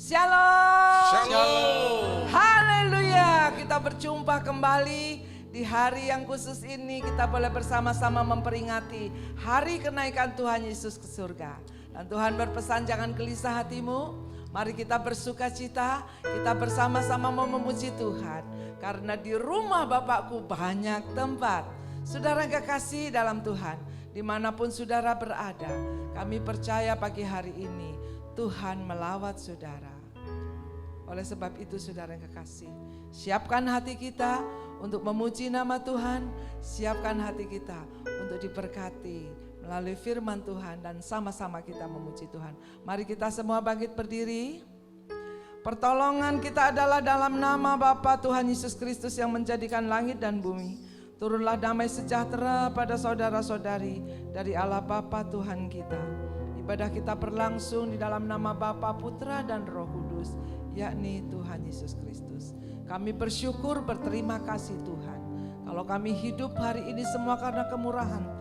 Shalom. Shalom. Haleluya. Kita berjumpa kembali di hari yang khusus ini. Kita boleh bersama-sama memperingati hari kenaikan Tuhan Yesus ke surga. Dan Tuhan berpesan, jangan gelisah hatimu. Mari kita bersuka cita. Kita bersama-sama memuji Tuhan. Karena di rumah Bapakku banyak tempat. Saudara yang kekasih dalam Tuhan, dimanapun saudara berada, kami percaya pagi hari ini Tuhan melawat saudara. Oleh sebab itu saudara yang kekasih, siapkan hati kita untuk memuji nama Tuhan. Siapkan hati kita untuk diberkati melalui firman Tuhan dan sama-sama kita memuji Tuhan. Mari kita semua bangkit berdiri. Pertolongan kita adalah dalam nama Bapa Tuhan Yesus Kristus yang menjadikan langit dan bumi. Turunlah damai sejahtera pada saudara-saudari dari Allah Bapa Tuhan kita. Ibadah kita berlangsung di dalam nama Bapa, Putra dan Roh Kudus, yakni Tuhan Yesus Kristus. Kami bersyukur, berterima kasih Tuhan. Kalau kami hidup hari ini semua karena kemurahan-Mu.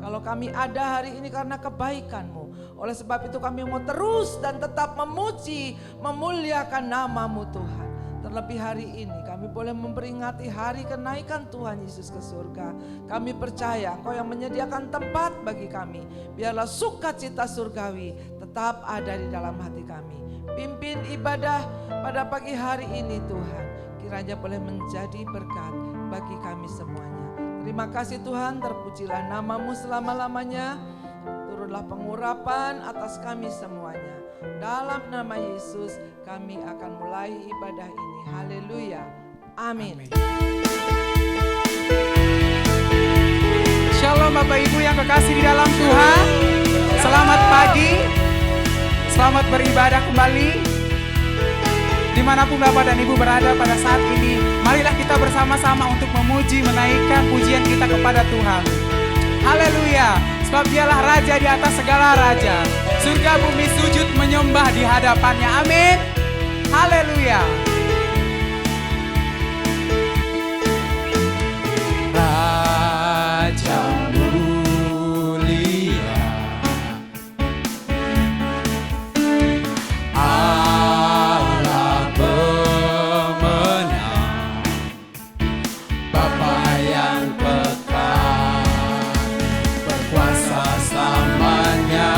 Kalau kami ada hari ini karena kebaikan-Mu. Oleh sebab itu kami mau terus dan tetap memuji, memuliakan nama-Mu Tuhan. Terlebih hari ini kami boleh memperingati hari kenaikan Tuhan Yesus ke surga. Kami percaya Engkau yang menyediakan tempat bagi kami. Biarlah sukacita surgawi tetap ada di dalam hati kami. Pimpin ibadah pada pagi hari ini Tuhan. Kiranya boleh menjadi berkat bagi kami semuanya. Terima kasih Tuhan, terpujilah nama-Mu selama-lamanya. Turunlah pengurapan atas kami semuanya. Dalam nama Yesus kami akan mulai ibadah ini. Haleluya. Amin. Shalom Bapak Ibu yang kekasih di dalam Tuhan. Selamat pagi. Selamat beribadah kembali. Dimanapun Bapak dan Ibu berada pada saat ini, marilah kita bersama-sama untuk memuji, menaikkan pujian kita kepada Tuhan. Haleluya. Sebab Dialah Raja di atas segala raja. Surga bumi sujud menyembah di hadapannya. Amin. Haleluya. Raja mulia, Allah pemenang, Bapa yang kekal, berkuasa selamanya.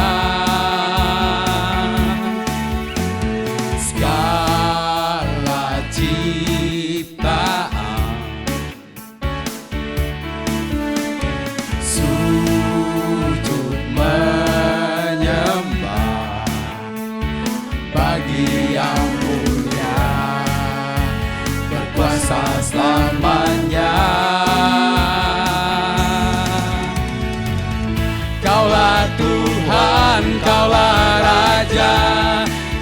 Segala ciptaan sujud menyembah bagi yang mulia, berkuasa selamanya. Kaulah Tuhan, Kaulah Raja,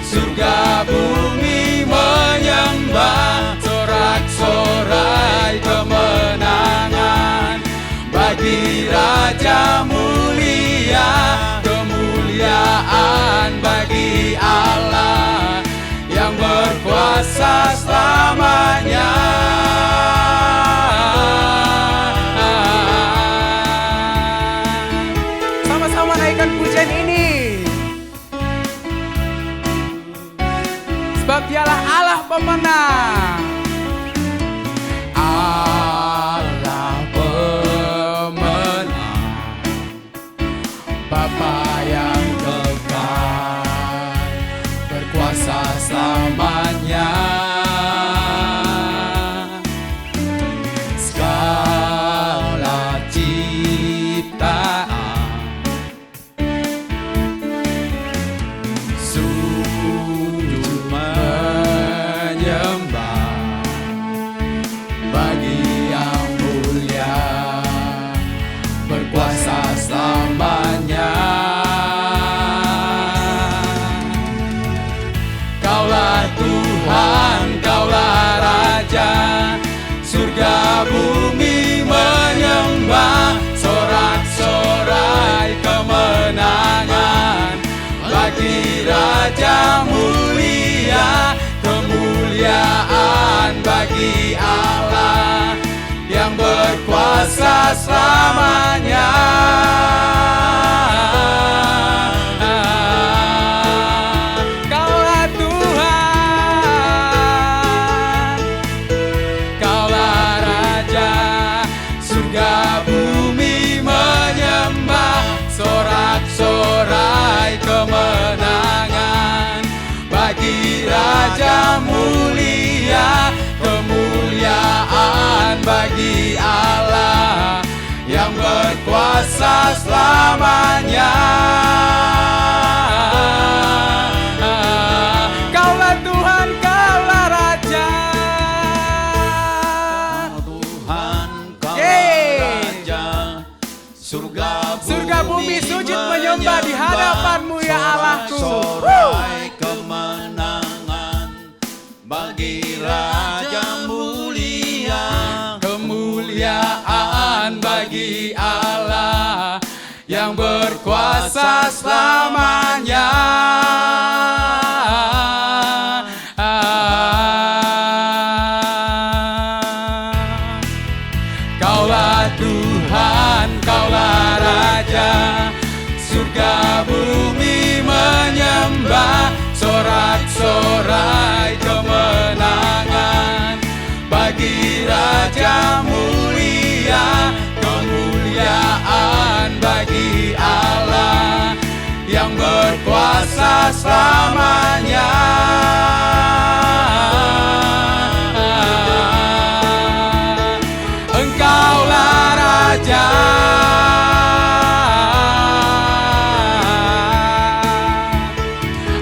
surga bumi menyembah, sorak-sorai kemenangan bagi Raja mulia, kemuliaan bagi Allah yang berkuasa selamanya. Sama-sama naikkan pujian ini. Sebab Dialah Allah pemenang. Allah pemenang, Bapa yang kekal, berkuasa selamanya. Segala ciptaan sujud menyembah bagi yang mulia, berkuasa selamanya. Kaulah Tuhan, Kaulah Raja, surga bumi menyembah, sorak-sorai kemenangan bagi Raja mulia, kemuliaan bagi Allah yang berkuasa selamanya. Kaulah Tuhan. kemenangan. Bagi Raja mulia, kemuliaan bagi Allah yang berkuasa selamanya. Kaulah Tuhan, kaulah Raja. Tuhan, kaulah Raja. Surga bumi sujud menyembah di hadapan-Mu ya Allahku. Sorai kemenangan bagi Raja mulia, kemuliaan bagi Allah yang berkuasa selamanya. Kaulah Tuhan, kaulah Raja. Surga bumi menyembah, sorak-sorai kemenangan bagi Raja mulia, kemuliaan bagi Allah yang berkuasa selamanya. Engkaulah Raja,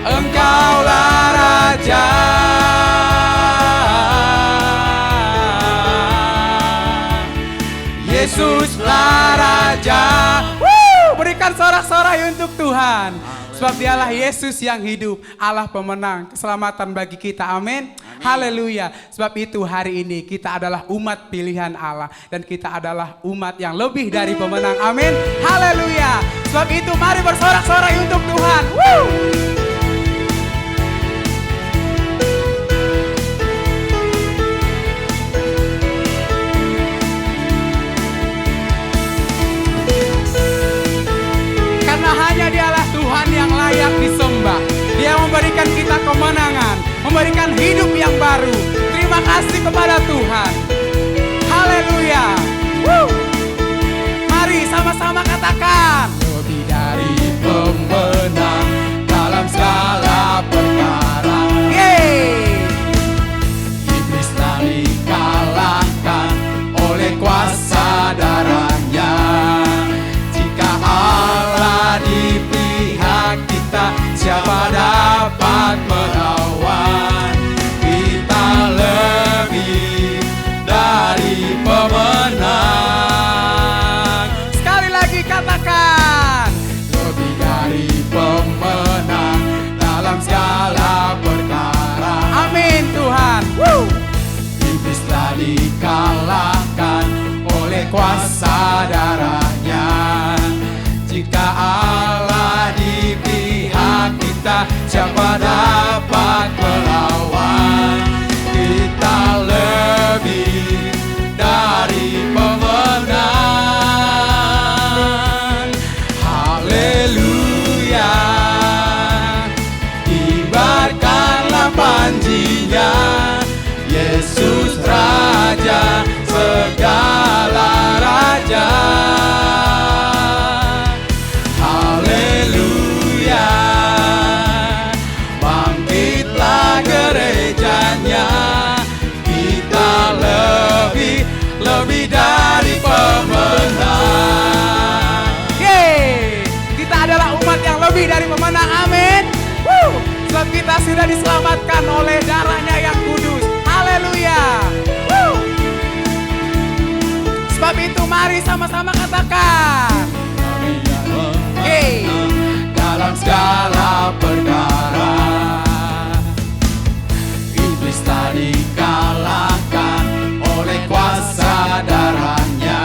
Engkaulah Raja. Yesuslah Raja. Berikan sorak-sorai untuk Tuhan. Sebab dialah Yesus yang hidup, Allah pemenang keselamatan bagi kita. Amin. Haleluya. Sebab itu hari ini kita adalah umat pilihan Allah. Dan kita adalah umat yang lebih dari pemenang. Amin. Haleluya. Sebab itu mari bersorak-sorai untuk Tuhan. Hanya dialah Tuhan yang layak disembah. Dia memberikan kita kemenangan, memberikan hidup yang baru. Terima kasih kepada Tuhan. Haleluya. Mari sama-sama katakan, lebih dari pemenang dalam segala perkara. Iblis telah dikalahkan oleh kuasa darahnya. Di pihak kita, siapa dapat melawan? Kita lebih dari pemenang. Sekali lagi katakan, lebih dari pemenang dalam segala perkara. Amin Tuhan. Iblis telah dikalahkan oleh kuasa darahnya. Jika Allah di pihak kita, siapa dapat melawan? Kita lebih dari pemenang. Haleluya. Kibarkanlah panjinya, Yesus Raja segala raja. Lebih dari pemenang. Kita adalah umat yang lebih dari pemenang. Amin. Sebab kita sudah diselamatkan oleh darahnya yang kudus. Haleluya. Sebab itu mari sama-sama katakan, dalam segala perkara iblis telah dikalahkan oleh kuasa darahnya.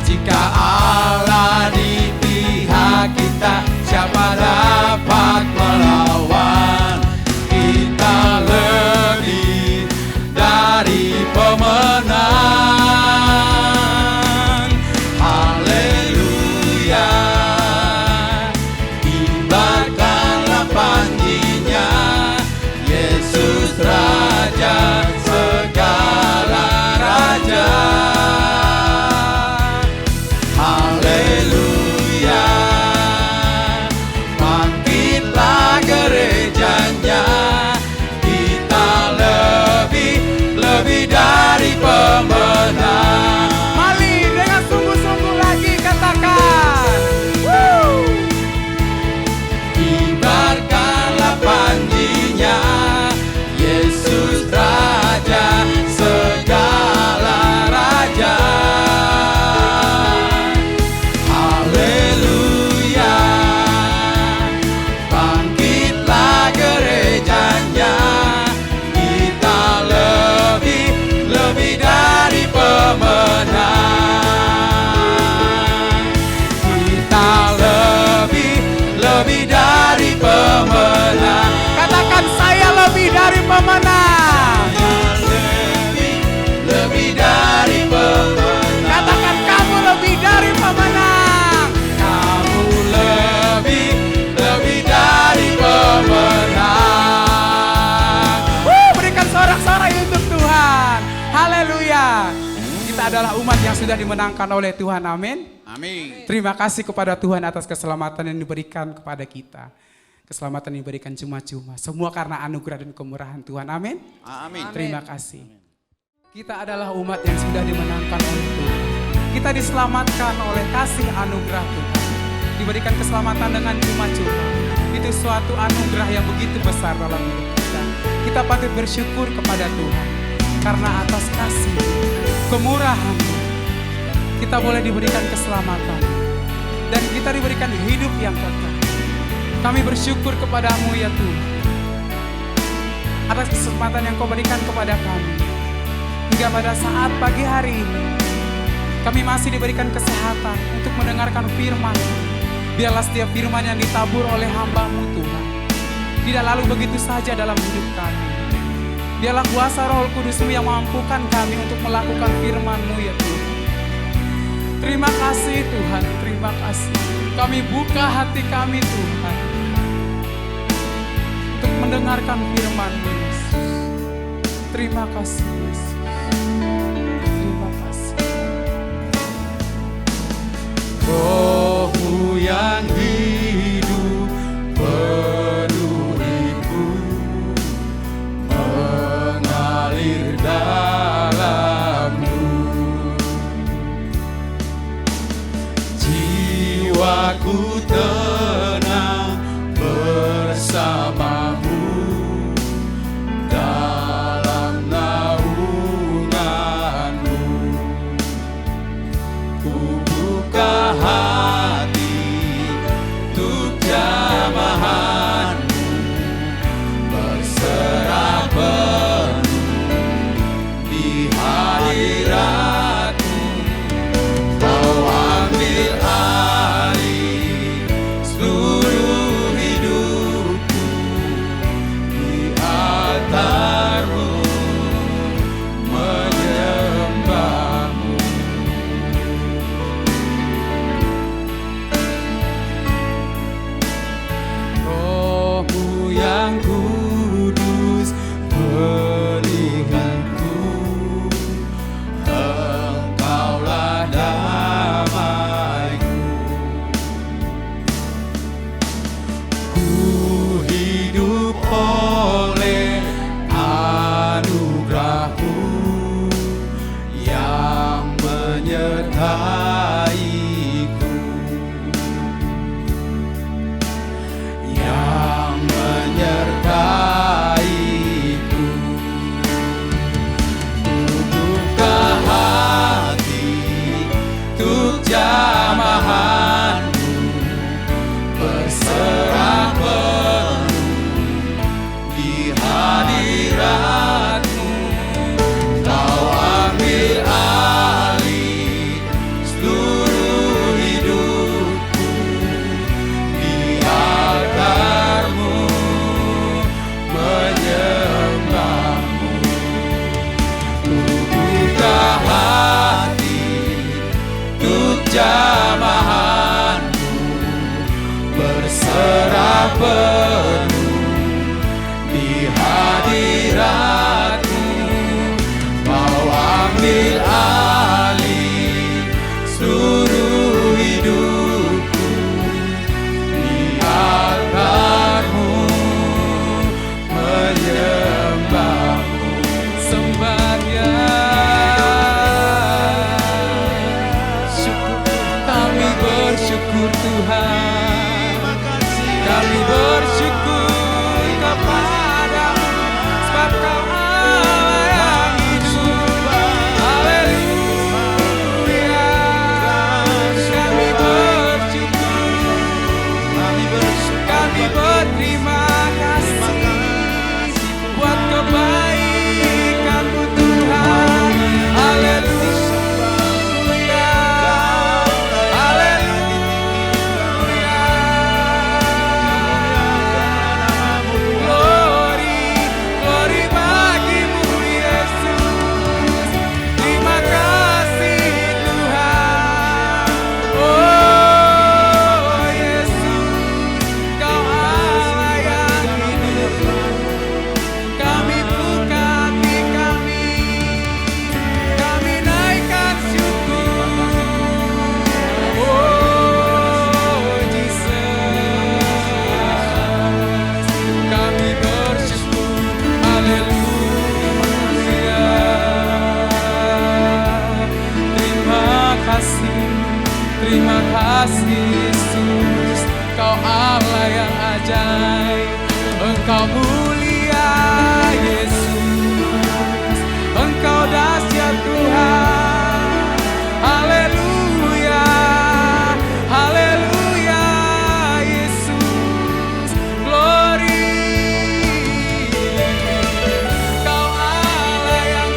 Jika Allah di pihak kita, siapa dapat melawan? Kita lebih dari pemenang. Haleluya. Kibarkanlah panjinya, Yesus Raja segala raja. Haleluya. lebih dari pemenang. Katakan saya lebih dari pemenang. Lebih dari pemenang. Katakan kamu lebih dari pemenang. Kamu lebih dari pemenang. Berikan sorak-sorai untuk Tuhan. Haleluya. Kita adalah umat yang sudah dimenangkan oleh Tuhan. Amin. Amin. Terima kasih kepada Tuhan atas keselamatan yang diberikan kepada kita. Keselamatan yang diberikan cuma-cuma. Semua karena anugerah dan kemurahan Tuhan. Amin. Amin. Terima kasih. Kita adalah umat yang sudah dimenangkan oleh Tuhan. Kita diselamatkan oleh kasih anugerah Tuhan. Diberikan keselamatan dengan cuma-cuma. Itu suatu anugerah yang begitu besar dalam hidup kita. Kita patut bersyukur kepada Tuhan. Karena atas kasih, kemurahan, kita boleh diberikan keselamatan. Dan kita diberikan hidup yang kekal. Kami bersyukur kepadamu ya Tuhan. Atas kesempatan yang kau berikan kepada kami. Hingga pada saat pagi hari ini, kami masih diberikan kesehatan untuk mendengarkan firman. Biarlah setiap firman yang ditabur oleh hamba-Mu Tuhan tidak lalu begitu saja dalam hidup kami. Biarlah kuasa Roh Kudus-Mu yang mampukan kami untuk melakukan firman-Mu ya Tuhan. Terima kasih Tuhan, terima kasih. Kami buka hati kami Tuhan untuk mendengarkan firman-Mu Yesus. Terima kasih Yesus. Terima kasih. Roh-Mu yang hidup penuhiku, mengalir dalamku. Jiwaku tenang bersamamu dalam naunganmu. Ku buka hati untuk jamahanmu, berserah penuh di hadiratmu. Kau ambil alih seluruh hidupku, di altar-Mu menyembah-Mu. Roh-Mu yang kudus pelingganku, Engkaulah damaiku. Ku hidup oleh anugerah-Mu yang menyertaiku, yang menyertaiku. Ku buka hati untuk jamahan-Mu, berserah penuh di hadirat-Mu. Kau ambil alih seluruh hidupku, di altar-Mu menyembah-Mu. Ku buka hati untuk jamahan-Mu, berserah penuh di hadirat-Mu. Kau ambil alih seluruh hidupku, di altar-Mu menyembah-Mu. Sembahyang syukur, kami bersyukur Tuhan. Kami bersyukur kepada-Mu, sebab Kau Allah yang hidup. Haleluya. Kami bersyukur, kami berterima kasih buat kebaikan-Mu Tuhan. Haleluya. Haleluya. ajaib, Engkau mulia Yesus, Engkau dahsyat Tuhan. Haleluya, haleluya Yesus, glory. Kau Allah yang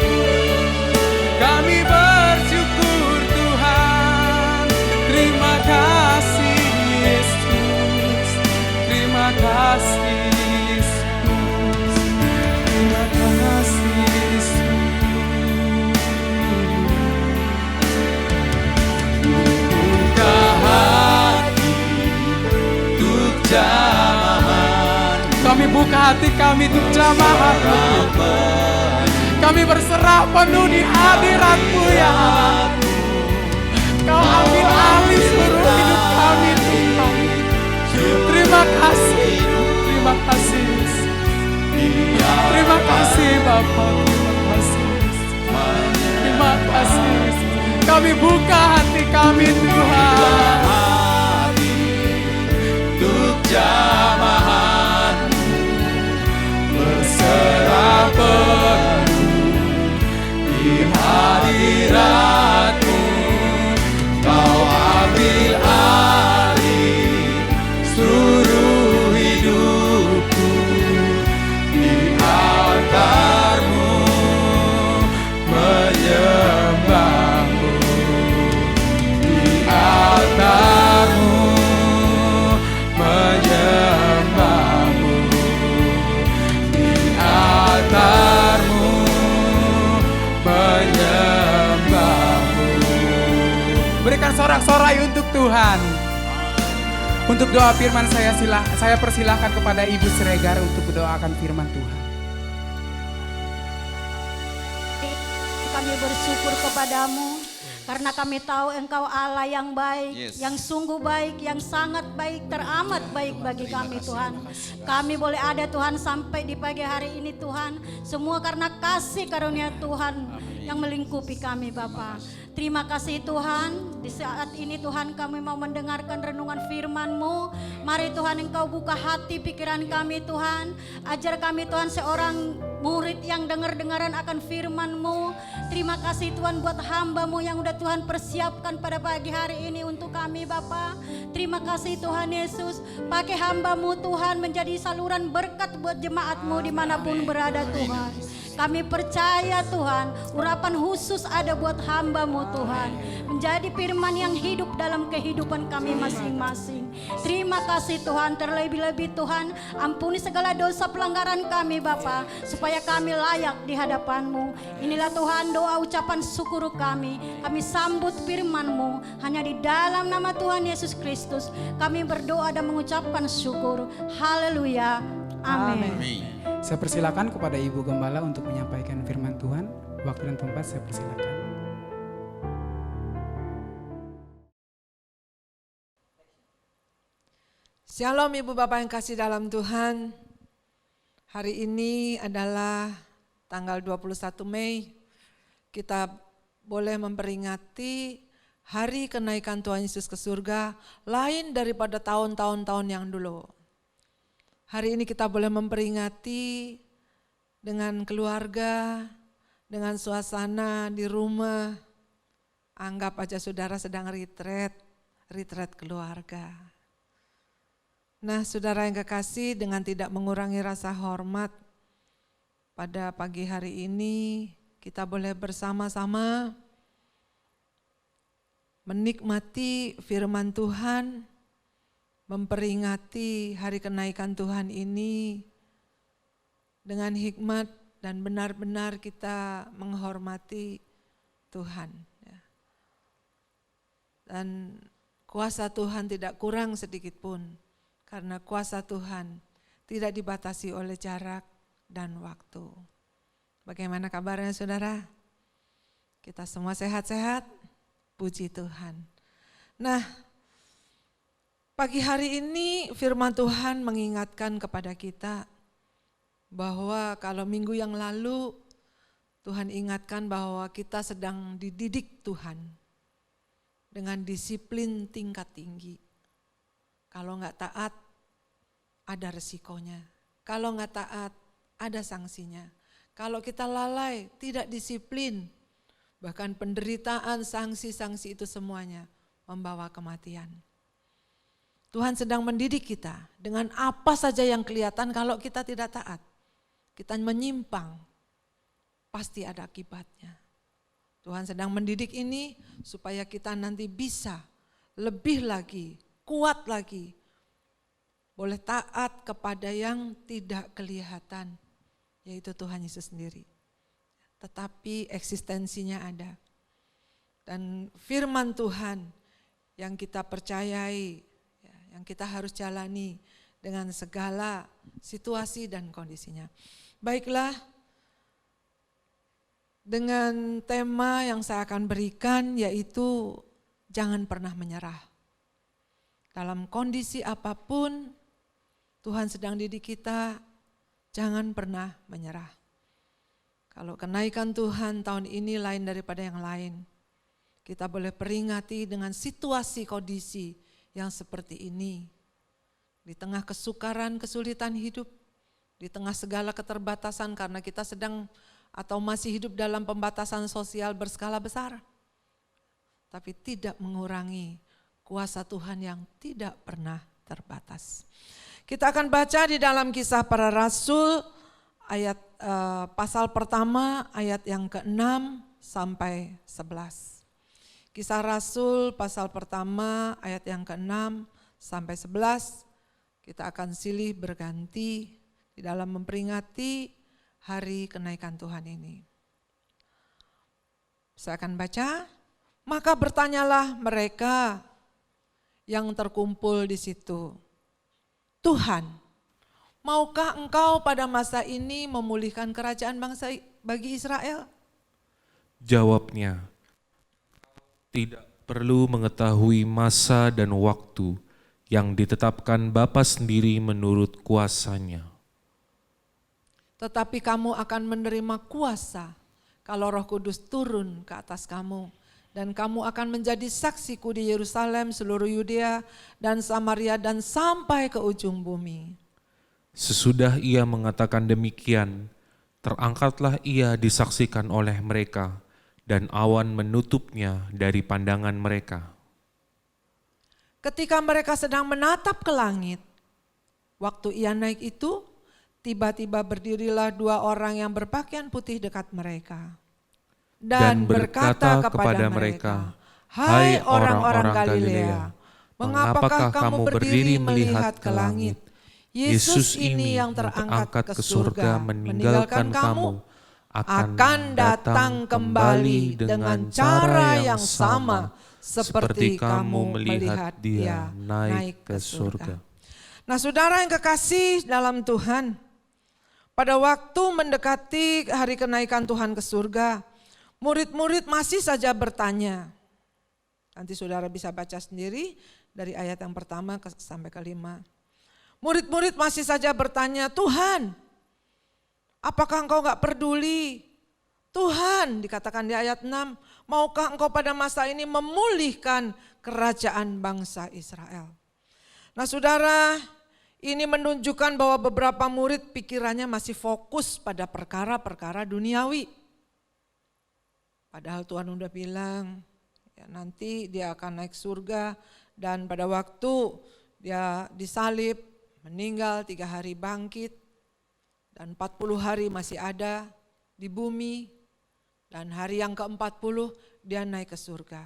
kami bersyukur Tuhan. Terima kasih Yesus, terima kasih Yesus, terima kasih Yesus. Buka hati untuk jamahan, kami buka hati kami untuk jamahan. Kami berserah penuh di hadirat-Mu ya Allah. Kau ambil alih seluruh hidup kami Tuhan. Terima kasih, terima kasih, terima kasih Bapa, terima kasih, terima kasih. Kami buka hati kami Tuhan untuk jamahan, berserah penuh di hadirat-Mu. Kau ambil alih seluruh hidupku, di altar-Mu menyembah-Mu, di altar-Mu menyembah-Mu, di altar-Mu menyembah-Mu. Berikan sorak-sorai untuk Tuhan. Untuk doa firman saya persilahkan kepada Ibu Siregar untuk mendoakan firman Tuhan. Kami bersyukur kepadamu karena kami tahu Engkau Allah yang baik, yang sungguh baik, yang sangat baik, teramat baik bagi kami Tuhan. Kami boleh ada Tuhan sampai di pagi hari ini Tuhan, semua karena kasih karunia Tuhan yang melingkupi kami Bapa. Terima kasih Tuhan, di saat ini Tuhan kami mau mendengarkan renungan firman-Mu. Mari Tuhan Engkau buka hati pikiran kami Tuhan. Ajar kami Tuhan seorang murid yang dengar-dengaran akan firman-Mu. Terima kasih Tuhan buat hamba-Mu yang udah Tuhan persiapkan pada pagi hari ini untuk kami Bapa. Terima kasih Tuhan Yesus, pakai hamba-Mu Tuhan menjadi saluran berkat buat jemaat-Mu dimanapun berada Tuhan. Kami percaya Tuhan, urapan khusus ada buat hamba-Mu Tuhan. Menjadi firman yang hidup dalam kehidupan kami masing-masing. Terima kasih Tuhan, terlebih-lebih Tuhan, ampuni segala dosa pelanggaran kami Bapa, supaya kami layak di hadapan-Mu. Inilah Tuhan doa ucapan syukur kami. Kami sambut firman-Mu, hanya di dalam nama Tuhan Yesus Kristus kami berdoa dan mengucapkan syukur. Haleluya. Amin. Saya persilakan kepada Ibu Gembala untuk menyampaikan firman Tuhan. Waktu dan tempat saya persilakan. Shalom Ibu Bapak yang kasih dalam Tuhan. Hari ini adalah tanggal 21 Mei. Kita boleh memperingati hari kenaikan Tuhan Yesus ke surga, lain daripada tahun-tahun yang dulu. Hari ini kita boleh memperingati dengan keluarga, dengan suasana di rumah. Anggap aja saudara sedang retreat keluarga. Nah saudara yang kekasih, dengan tidak mengurangi rasa hormat, pada pagi hari ini kita boleh bersama-sama menikmati firman Tuhan, memperingati hari kenaikan Tuhan ini dengan hikmat dan benar-benar kita menghormati Tuhan. Dan kuasa Tuhan tidak kurang sedikit pun, karena kuasa Tuhan tidak dibatasi oleh jarak dan waktu. Bagaimana kabarnya saudara? Kita semua sehat-sehat? Puji Tuhan. Nah, pagi hari ini firman Tuhan mengingatkan kepada kita bahwa kalau minggu yang lalu Tuhan ingatkan bahwa kita sedang dididik Tuhan dengan disiplin tingkat tinggi. Kalau enggak taat, ada resikonya. Kalau nggak taat, ada sanksinya. Kalau kita lalai, tidak disiplin, bahkan penderitaan, sanksi-sanksi itu semuanya membawa kematian. Tuhan sedang mendidik kita dengan apa saja yang kelihatan kalau kita tidak taat. Kita menyimpang, pasti ada akibatnya. Tuhan sedang mendidik ini supaya kita nanti bisa lebih lagi, kuat lagi, boleh taat kepada yang tidak kelihatan, yaitu Tuhan Yesus sendiri. Tetapi eksistensinya ada. Dan firman Tuhan yang kita percayai, yang kita harus jalani dengan segala situasi dan kondisinya. Baiklah, dengan tema yang saya akan berikan yaitu jangan pernah menyerah. Dalam kondisi apapun, Tuhan sedang didik kita, jangan pernah menyerah. Kalau kenaikan Tuhan tahun ini lain daripada yang lain, kita boleh peringati dengan situasi kondisi yang seperti ini. Di tengah kesukaran, kesulitan hidup, di tengah segala keterbatasan karena kita sedang atau masih hidup dalam pembatasan sosial berskala besar. Tapi tidak mengurangi kuasa Tuhan yang tidak pernah terbatas. Kita akan baca di dalam Kisah Para Rasul ayat pasal pertama ayat yang ke-6 sampai 11. Kisah Rasul pasal pertama ayat yang ke-6 sampai 11. Kita akan silih berganti di dalam memperingati hari kenaikan Tuhan ini. Saya akan baca. Maka bertanyalah mereka yang terkumpul di situ, Tuhan, maukah Engkau pada masa ini memulihkan kerajaan bangsa bagi Israel? Jawabnya, tidak perlu mengetahui masa dan waktu yang ditetapkan Bapa sendiri menurut kuasanya. Tetapi kamu akan menerima kuasa kalau Roh Kudus turun ke atas kamu. Dan kamu akan menjadi saksiku di Yerusalem, seluruh Yudea dan Samaria dan sampai ke ujung bumi. Sesudah ia mengatakan demikian, terangkatlah ia disaksikan oleh mereka dan awan menutupnya dari pandangan mereka. Ketika mereka sedang menatap ke langit, waktu ia naik itu, tiba-tiba berdirilah 2 orang yang berpakaian putih dekat mereka. Dan berkata kepada mereka, hai orang-orang Galilea, mengapakah kamu berdiri melihat ke langit? Yesus ini yang terangkat ke surga meninggalkan kamu, akan datang kembali dengan cara yang sama seperti kamu melihat dia naik ke surga. Nah, saudara yang kekasih dalam Tuhan, pada waktu mendekati hari kenaikan Tuhan ke surga, murid-murid masih saja bertanya. Nanti saudara bisa baca sendiri dari ayat yang pertama sampai ke-5. Murid-murid masih saja bertanya, Tuhan, apakah Engkau gak peduli? Tuhan, dikatakan di ayat 6, maukah Engkau pada masa ini memulihkan kerajaan bangsa Israel? Nah saudara, ini menunjukkan bahwa beberapa murid pikirannya masih fokus pada perkara-perkara duniawi. Padahal Tuhan udah bilang, ya nanti dia akan naik surga dan pada waktu dia disalib, meninggal 3 hari bangkit dan 40 hari masih ada di bumi dan hari yang ke-40 dia naik ke surga.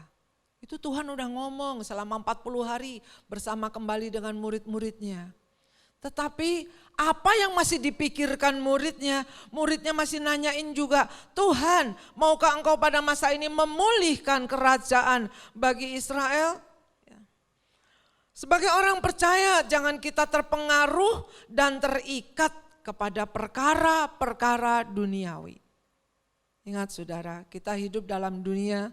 Itu Tuhan udah ngomong selama 40 hari bersama kembali dengan murid-muridnya. Tetapi apa yang masih dipikirkan muridnya? Muridnya masih nanyain juga, Tuhan, maukah Engkau pada masa ini memulihkan kerajaan bagi Israel? Sebagai orang percaya, jangan kita terpengaruh dan terikat kepada perkara-perkara duniawi. Ingat saudara, kita hidup dalam dunia,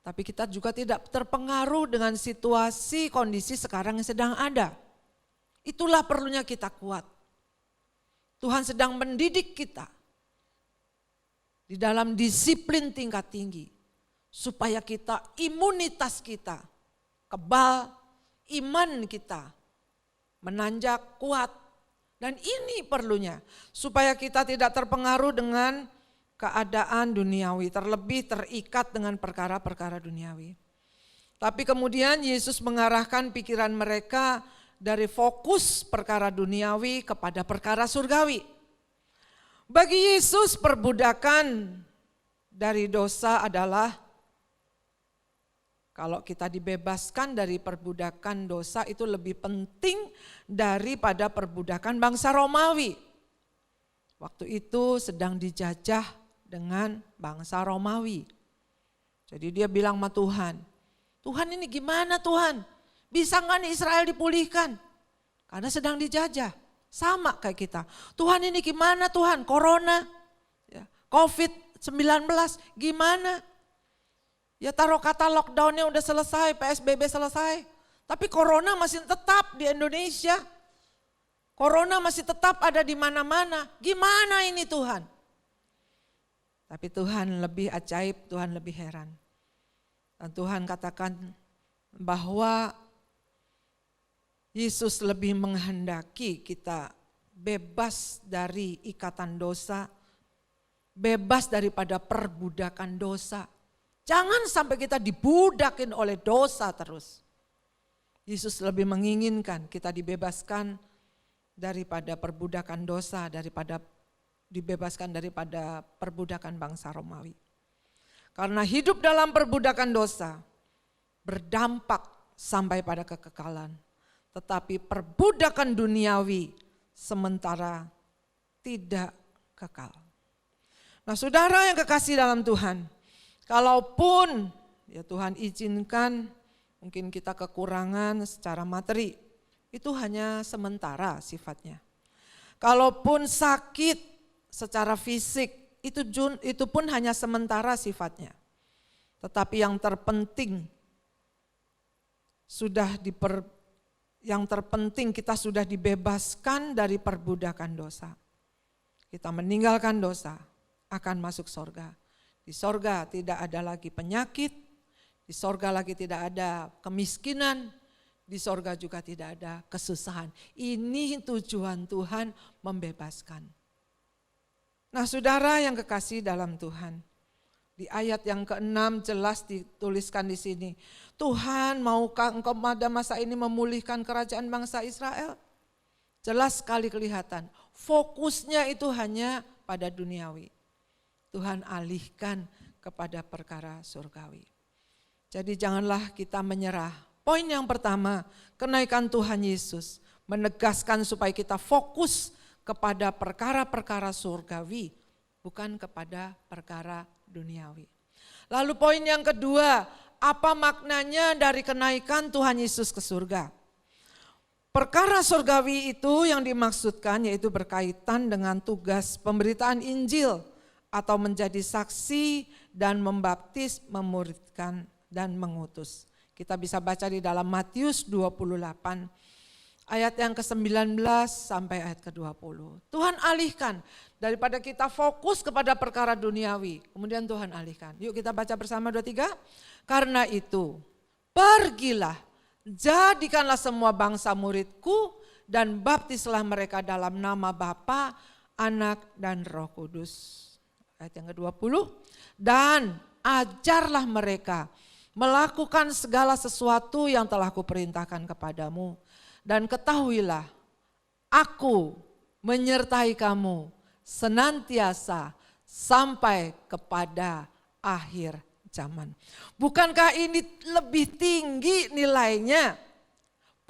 tapi kita juga tidak terpengaruh dengan situasi kondisi sekarang yang sedang ada. Itulah perlunya kita kuat. Tuhan sedang mendidik kita di dalam disiplin tingkat tinggi. Supaya imunitas kita kebal, iman kita menanjak, kuat. Dan ini perlunya, supaya kita tidak terpengaruh dengan keadaan duniawi, terlebih terikat dengan perkara-perkara duniawi. Tapi kemudian Yesus mengarahkan pikiran mereka dari fokus perkara duniawi kepada perkara surgawi. Bagi Yesus perbudakan dari dosa adalah, kalau kita dibebaskan dari perbudakan dosa itu lebih penting daripada perbudakan bangsa Romawi. Waktu itu sedang dijajah dengan bangsa Romawi. Jadi dia bilang sama Tuhan, Tuhan ini gimana Tuhan? Bisa nggak nih Israel dipulihkan? Karena sedang dijajah, sama kayak kita. Tuhan ini gimana Tuhan? Corona, COVID-19 gimana? Ya taruh kata lockdownnya udah selesai, PSBB selesai. Tapi corona masih tetap di Indonesia. Corona masih tetap ada di mana-mana. Gimana ini Tuhan? Tapi Tuhan lebih ajaib, Tuhan lebih heran. Dan Tuhan katakan bahwa Yesus lebih menghendaki kita bebas dari ikatan dosa, bebas daripada perbudakan dosa. Jangan sampai kita dibudakin oleh dosa terus. Yesus lebih menginginkan kita dibebaskan daripada perbudakan dosa, dibebaskan daripada perbudakan bangsa Romawi. Karena hidup dalam perbudakan dosa berdampak sampai pada kekekalan. Tetapi perbudakan duniawi sementara tidak kekal. Nah saudara yang kekasih dalam Tuhan, kalaupun ya Tuhan izinkan mungkin kita kekurangan secara materi, itu hanya sementara sifatnya. Kalaupun sakit secara fisik, itu pun hanya sementara sifatnya. Tetapi yang terpenting kita sudah dibebaskan dari perbudakan dosa. Kita meninggalkan dosa, akan masuk sorga. Di sorga tidak ada lagi penyakit, di sorga lagi tidak ada kemiskinan, di sorga juga tidak ada kesusahan. Ini tujuan Tuhan membebaskan. Nah saudara yang kekasih dalam Tuhan, di ayat yang ke-6 jelas dituliskan di sini, Tuhan maukah engkau pada masa ini memulihkan kerajaan bangsa Israel? Jelas sekali kelihatan, fokusnya itu hanya pada duniawi. Tuhan alihkan kepada perkara surgawi. Jadi janganlah kita menyerah. Poin yang pertama, kenaikan Tuhan Yesus menegaskan supaya kita fokus kepada perkara-perkara surgawi, bukan kepada perkara duniawi. Lalu poin yang kedua, apa maknanya dari kenaikan Tuhan Yesus ke surga? Perkara surgawi itu yang dimaksudkan yaitu berkaitan dengan tugas pemberitaan Injil, atau menjadi saksi dan membaptis, memuridkan dan mengutus. Kita bisa baca di dalam Matius 28 ayat yang ke-19 sampai ayat ke-20. Tuhan alihkan daripada kita fokus kepada perkara duniawi, kemudian Tuhan alihkan. Yuk kita baca bersama 2-3. Karena itu pergilah, jadikanlah semua bangsa muridku dan baptislah mereka dalam nama Bapa, Anak dan Roh Kudus. Ayat yang ke-20, dan ajarlah mereka melakukan segala sesuatu yang telah kuperintahkan kepadamu. Dan ketahuilah, aku menyertai kamu senantiasa sampai kepada akhir zaman. Bukankah ini lebih tinggi nilainya?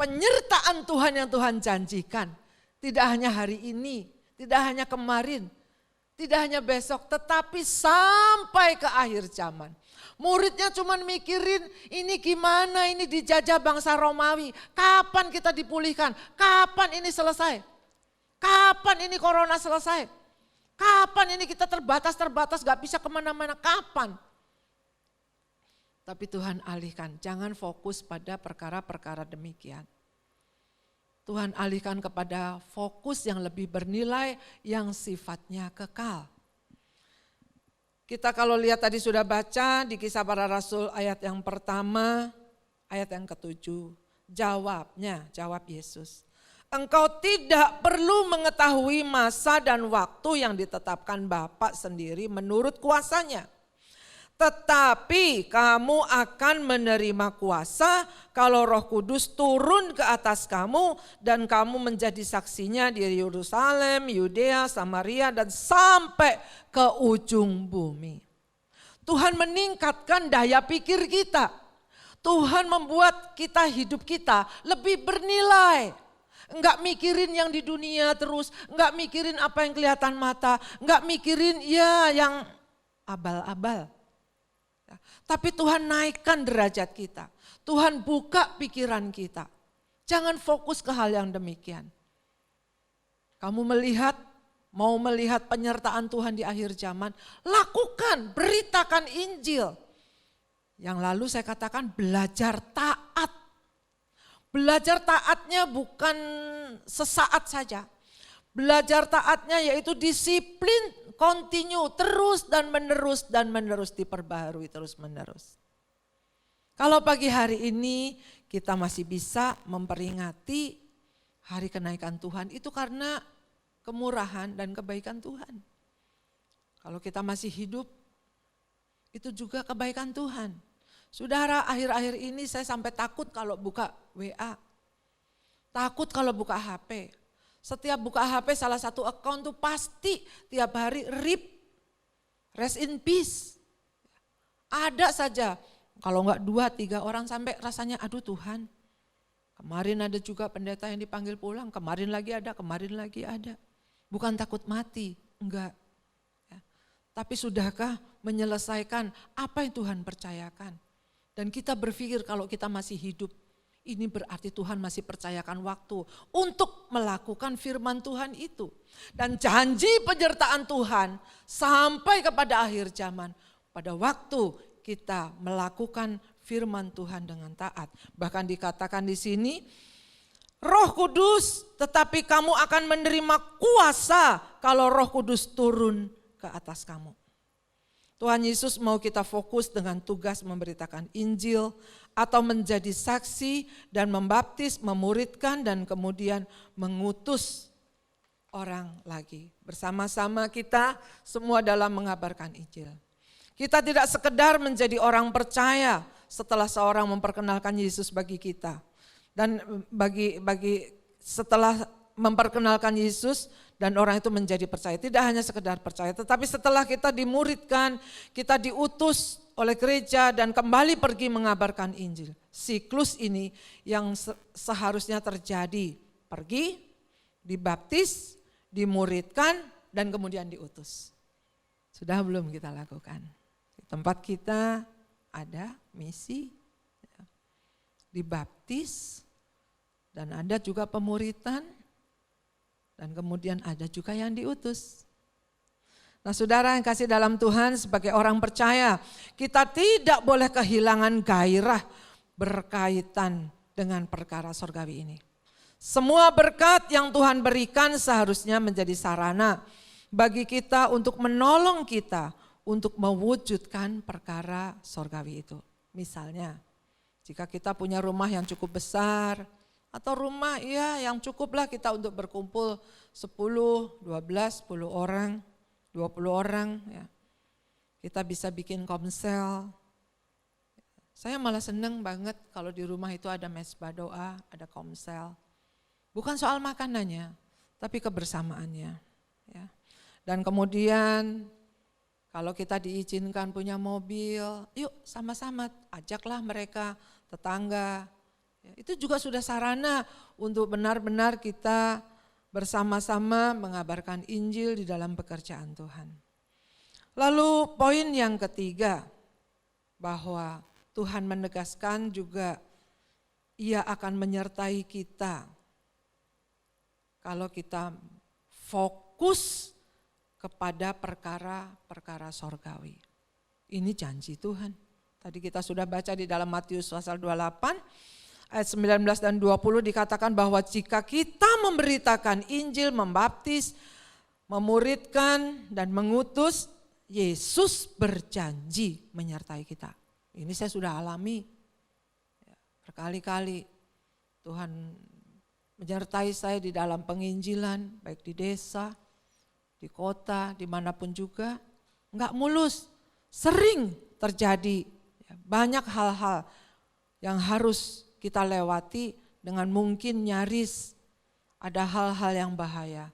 Penyertaan Tuhan yang Tuhan janjikan. Tidak hanya hari ini, tidak hanya kemarin, tidak hanya besok, tetapi sampai ke akhir zaman. Muridnya cuma mikirin ini gimana, ini dijajah bangsa Romawi. Kapan kita dipulihkan? Kapan ini selesai? Kapan ini corona selesai? Kapan ini kita terbatas gak bisa kemana-mana, kapan? Tapi Tuhan alihkan, jangan fokus pada perkara-perkara demikian. Tuhan alihkan kepada fokus yang lebih bernilai, yang sifatnya kekal. Kita kalau lihat tadi sudah baca di Kisah Para Rasul ayat yang pertama, ayat yang ke-7. Jawab Yesus. Engkau tidak perlu mengetahui masa dan waktu yang ditetapkan Bapa sendiri menurut kuasanya. Tetapi kamu akan menerima kuasa kalau Roh Kudus turun ke atas kamu dan kamu menjadi saksinya di Yerusalem, Yudea, Samaria dan sampai ke ujung bumi. Tuhan meningkatkan daya pikir kita. Tuhan membuat hidup kita lebih bernilai. Enggak mikirin yang di dunia terus, enggak mikirin apa yang kelihatan mata, enggak mikirin yang abal-abal. Tapi Tuhan naikkan derajat kita. Tuhan buka pikiran kita. Jangan fokus ke hal yang demikian. Kamu mau melihat penyertaan Tuhan di akhir zaman, lakukan, beritakan Injil. Yang lalu saya katakan belajar taat. Belajar taatnya bukan sesaat saja. Belajar taatnya yaitu disiplin continue terus dan menerus diperbaharui terus menerus. Kalau pagi hari ini kita masih bisa memperingati hari kenaikan Tuhan itu karena kemurahan dan kebaikan Tuhan. Kalau kita masih hidup itu juga kebaikan Tuhan. Saudara, akhir-akhir ini saya sampai takut kalau buka WA. Takut kalau buka HP. Setiap buka HP salah satu account tuh pasti tiap hari RIP, rest in peace. Ada saja, kalau enggak 2-3 orang sampai rasanya aduh Tuhan. Kemarin ada juga pendeta yang dipanggil pulang, kemarin lagi ada. Bukan takut mati, enggak. Ya. Tapi sudahkah menyelesaikan apa yang Tuhan percayakan? Dan kita berpikir kalau kita masih hidup, ini berarti Tuhan masih percayakan waktu untuk melakukan firman Tuhan itu. Dan janji penyertaan Tuhan sampai kepada akhir zaman. Pada waktu kita melakukan firman Tuhan dengan taat. Bahkan dikatakan di sini, Roh Kudus tetapi kamu akan menerima kuasa kalau Roh Kudus turun ke atas kamu. Tuhan Yesus mau kita fokus dengan tugas memberitakan Injil atau menjadi saksi dan membaptis, memuridkan dan kemudian mengutus orang lagi. Bersama-sama kita semua dalam mengabarkan Injil. Kita tidak sekedar menjadi orang percaya setelah seorang memperkenalkan Yesus bagi kita. Dan setelah memperkenalkan Yesus dan orang itu menjadi percaya. Tidak hanya sekedar percaya, tetapi setelah kita dimuridkan, kita diutus oleh gereja dan kembali pergi mengabarkan Injil. Siklus ini yang seharusnya terjadi. Pergi, dibaptis, dimuridkan, dan kemudian diutus. Sudah belum kita lakukan? Di tempat kita ada misi, dibaptis, dan ada juga pemuritan, dan kemudian ada juga yang diutus. Nah saudara yang kasih dalam Tuhan, sebagai orang percaya, kita tidak boleh kehilangan gairah berkaitan dengan perkara sorgawi ini. Semua berkat yang Tuhan berikan seharusnya menjadi sarana bagi kita untuk menolong kita untuk mewujudkan perkara sorgawi itu. Misalnya, jika kita punya rumah yang cukup besar, atau rumah yang cukuplah kita untuk berkumpul 10, 12, 10 orang, 20 orang. Ya. Kita bisa bikin komsel. Saya malah seneng banget kalau di rumah itu ada mesbah doa, ada komsel. Bukan soal makanannya, tapi kebersamaannya. Ya. Dan kemudian kalau kita diizinkan punya mobil, yuk sama-sama ajaklah mereka, tetangga. Itu juga sudah sarana untuk benar-benar kita bersama-sama mengabarkan Injil di dalam pekerjaan Tuhan. Lalu poin yang ketiga, bahwa Tuhan menegaskan juga Ia akan menyertai kita kalau kita fokus kepada perkara-perkara sorgawi. Ini janji Tuhan. Tadi kita sudah baca di dalam Matius pasal 28, ayat 19 dan 20 dikatakan bahwa jika kita memberitakan Injil, membaptis, memuridkan dan mengutus, Yesus berjanji menyertai kita. Ini saya sudah alami berkali-kali. Tuhan menyertai saya di dalam penginjilan, baik di desa, di kota, dimanapun juga. Enggak mulus, sering terjadi banyak hal-hal yang harus kita lewati dengan mungkin nyaris ada hal-hal yang bahaya.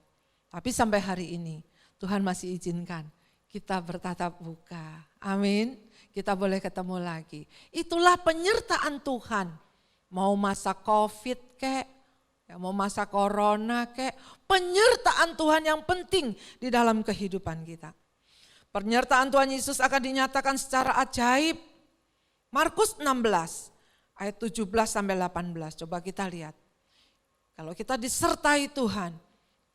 Tapi sampai hari ini Tuhan masih izinkan kita bertatap muka. Amin. Kita boleh ketemu lagi. Itulah penyertaan Tuhan. Mau masa COVID kek, ya mau masa corona kek, penyertaan Tuhan yang penting di dalam kehidupan kita. Penyertaan Tuhan Yesus akan dinyatakan secara ajaib. Markus 16 ayat 17 sampai 18. Coba kita lihat. Kalau kita disertai Tuhan,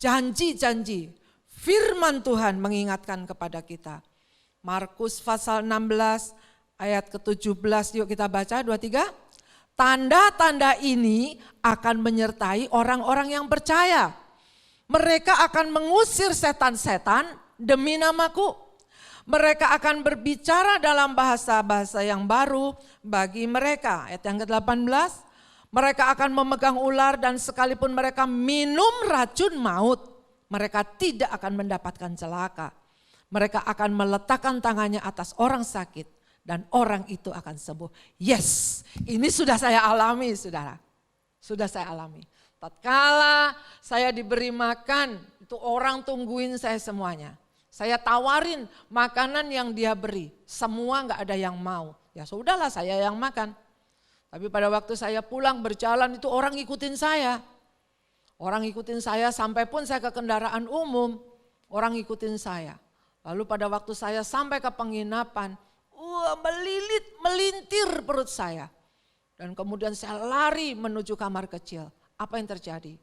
janji-janji, firman Tuhan mengingatkan kepada kita. Markus pasal 16 ayat ke-17, yuk kita baca 2-3. Tanda-tanda ini akan menyertai orang-orang yang percaya. Mereka akan mengusir setan-setan demi namaku. Mereka akan berbicara dalam bahasa-bahasa yang baru bagi mereka. Ayat yang ke-18, mereka akan memegang ular dan sekalipun mereka minum racun maut, mereka tidak akan mendapatkan celaka. Mereka akan meletakkan tangannya atas orang sakit dan orang itu akan sembuh. Yes, ini sudah saya alami saudara. Sudah saya alami. Tatkala saya diberi makan, itu orang tungguin saya semuanya. Saya tawarin makanan yang dia beri, semua gak ada yang mau. Ya sudahlah saya yang makan. Tapi pada waktu saya pulang berjalan itu orang ikutin saya. Orang ikutin saya sampai pun saya ke kendaraan umum, orang ikutin saya. Lalu pada waktu saya sampai ke penginapan, melintir perut saya. Dan kemudian saya lari menuju kamar kecil. Apa yang terjadi?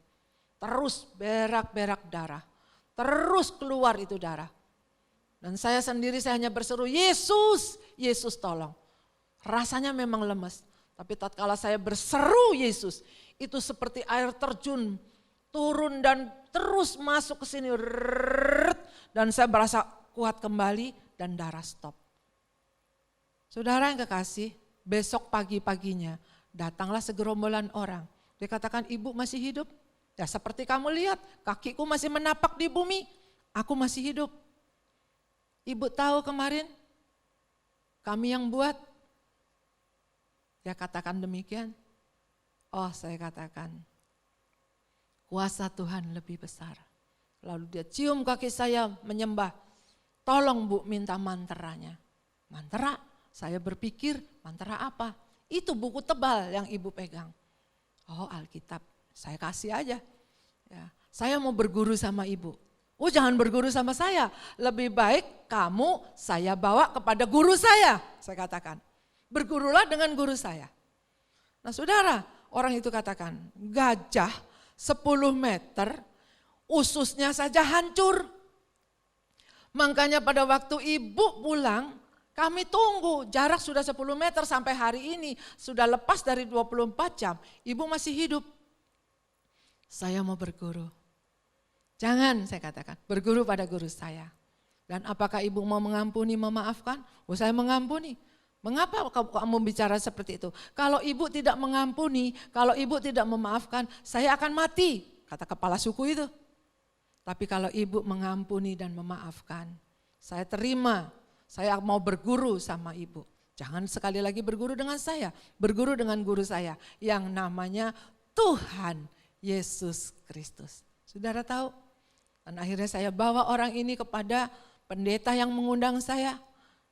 Terus berak-berak darah. Terus keluar itu darah. Dan saya sendiri saya hanya berseru, Yesus, Yesus tolong. Rasanya memang lemes. Tapi tatkala saya berseru Yesus, itu seperti air terjun turun dan terus masuk ke sini. Dan saya berasa kuat kembali dan darah stop. Saudara yang kekasih, besok pagi-paginya datanglah segerombolan orang. Dia katakan, ibu masih hidup? Ya seperti kamu lihat, kakiku masih menapak di bumi, aku masih hidup. Ibu tahu kemarin kami yang buat? Dia katakan demikian. Oh saya katakan, kuasa Tuhan lebih besar. Lalu dia cium kaki saya menyembah. Tolong Bu minta mantranya. Mantra? Saya berpikir mantra apa? Itu buku tebal yang ibu pegang. Oh Alkitab, saya kasih aja. Ya, saya mau berguru sama ibu. Oh jangan berguru sama saya, lebih baik kamu saya bawa kepada guru saya katakan. Bergurulah dengan guru saya. Nah saudara, orang itu katakan gajah 10 meter ususnya saja hancur. Makanya pada waktu ibu pulang, kami tunggu, jarak sudah 10 meter sampai hari ini, sudah lepas dari 24 jam, ibu masih hidup. Saya mau berguru. Jangan saya katakan, berguru pada guru saya. Dan apakah ibu mau mengampuni, memaafkan? Oh saya mengampuni. Mengapa kamu bicara seperti itu? Kalau ibu tidak mengampuni, kalau ibu tidak memaafkan, saya akan mati, kata kepala suku itu. Tapi kalau ibu mengampuni dan memaafkan, saya terima, saya mau berguru sama ibu. Jangan sekali lagi berguru dengan saya, berguru dengan guru saya yang namanya Tuhan Yesus Kristus. Saudara tahu? Dan akhirnya saya bawa orang ini kepada pendeta yang mengundang saya.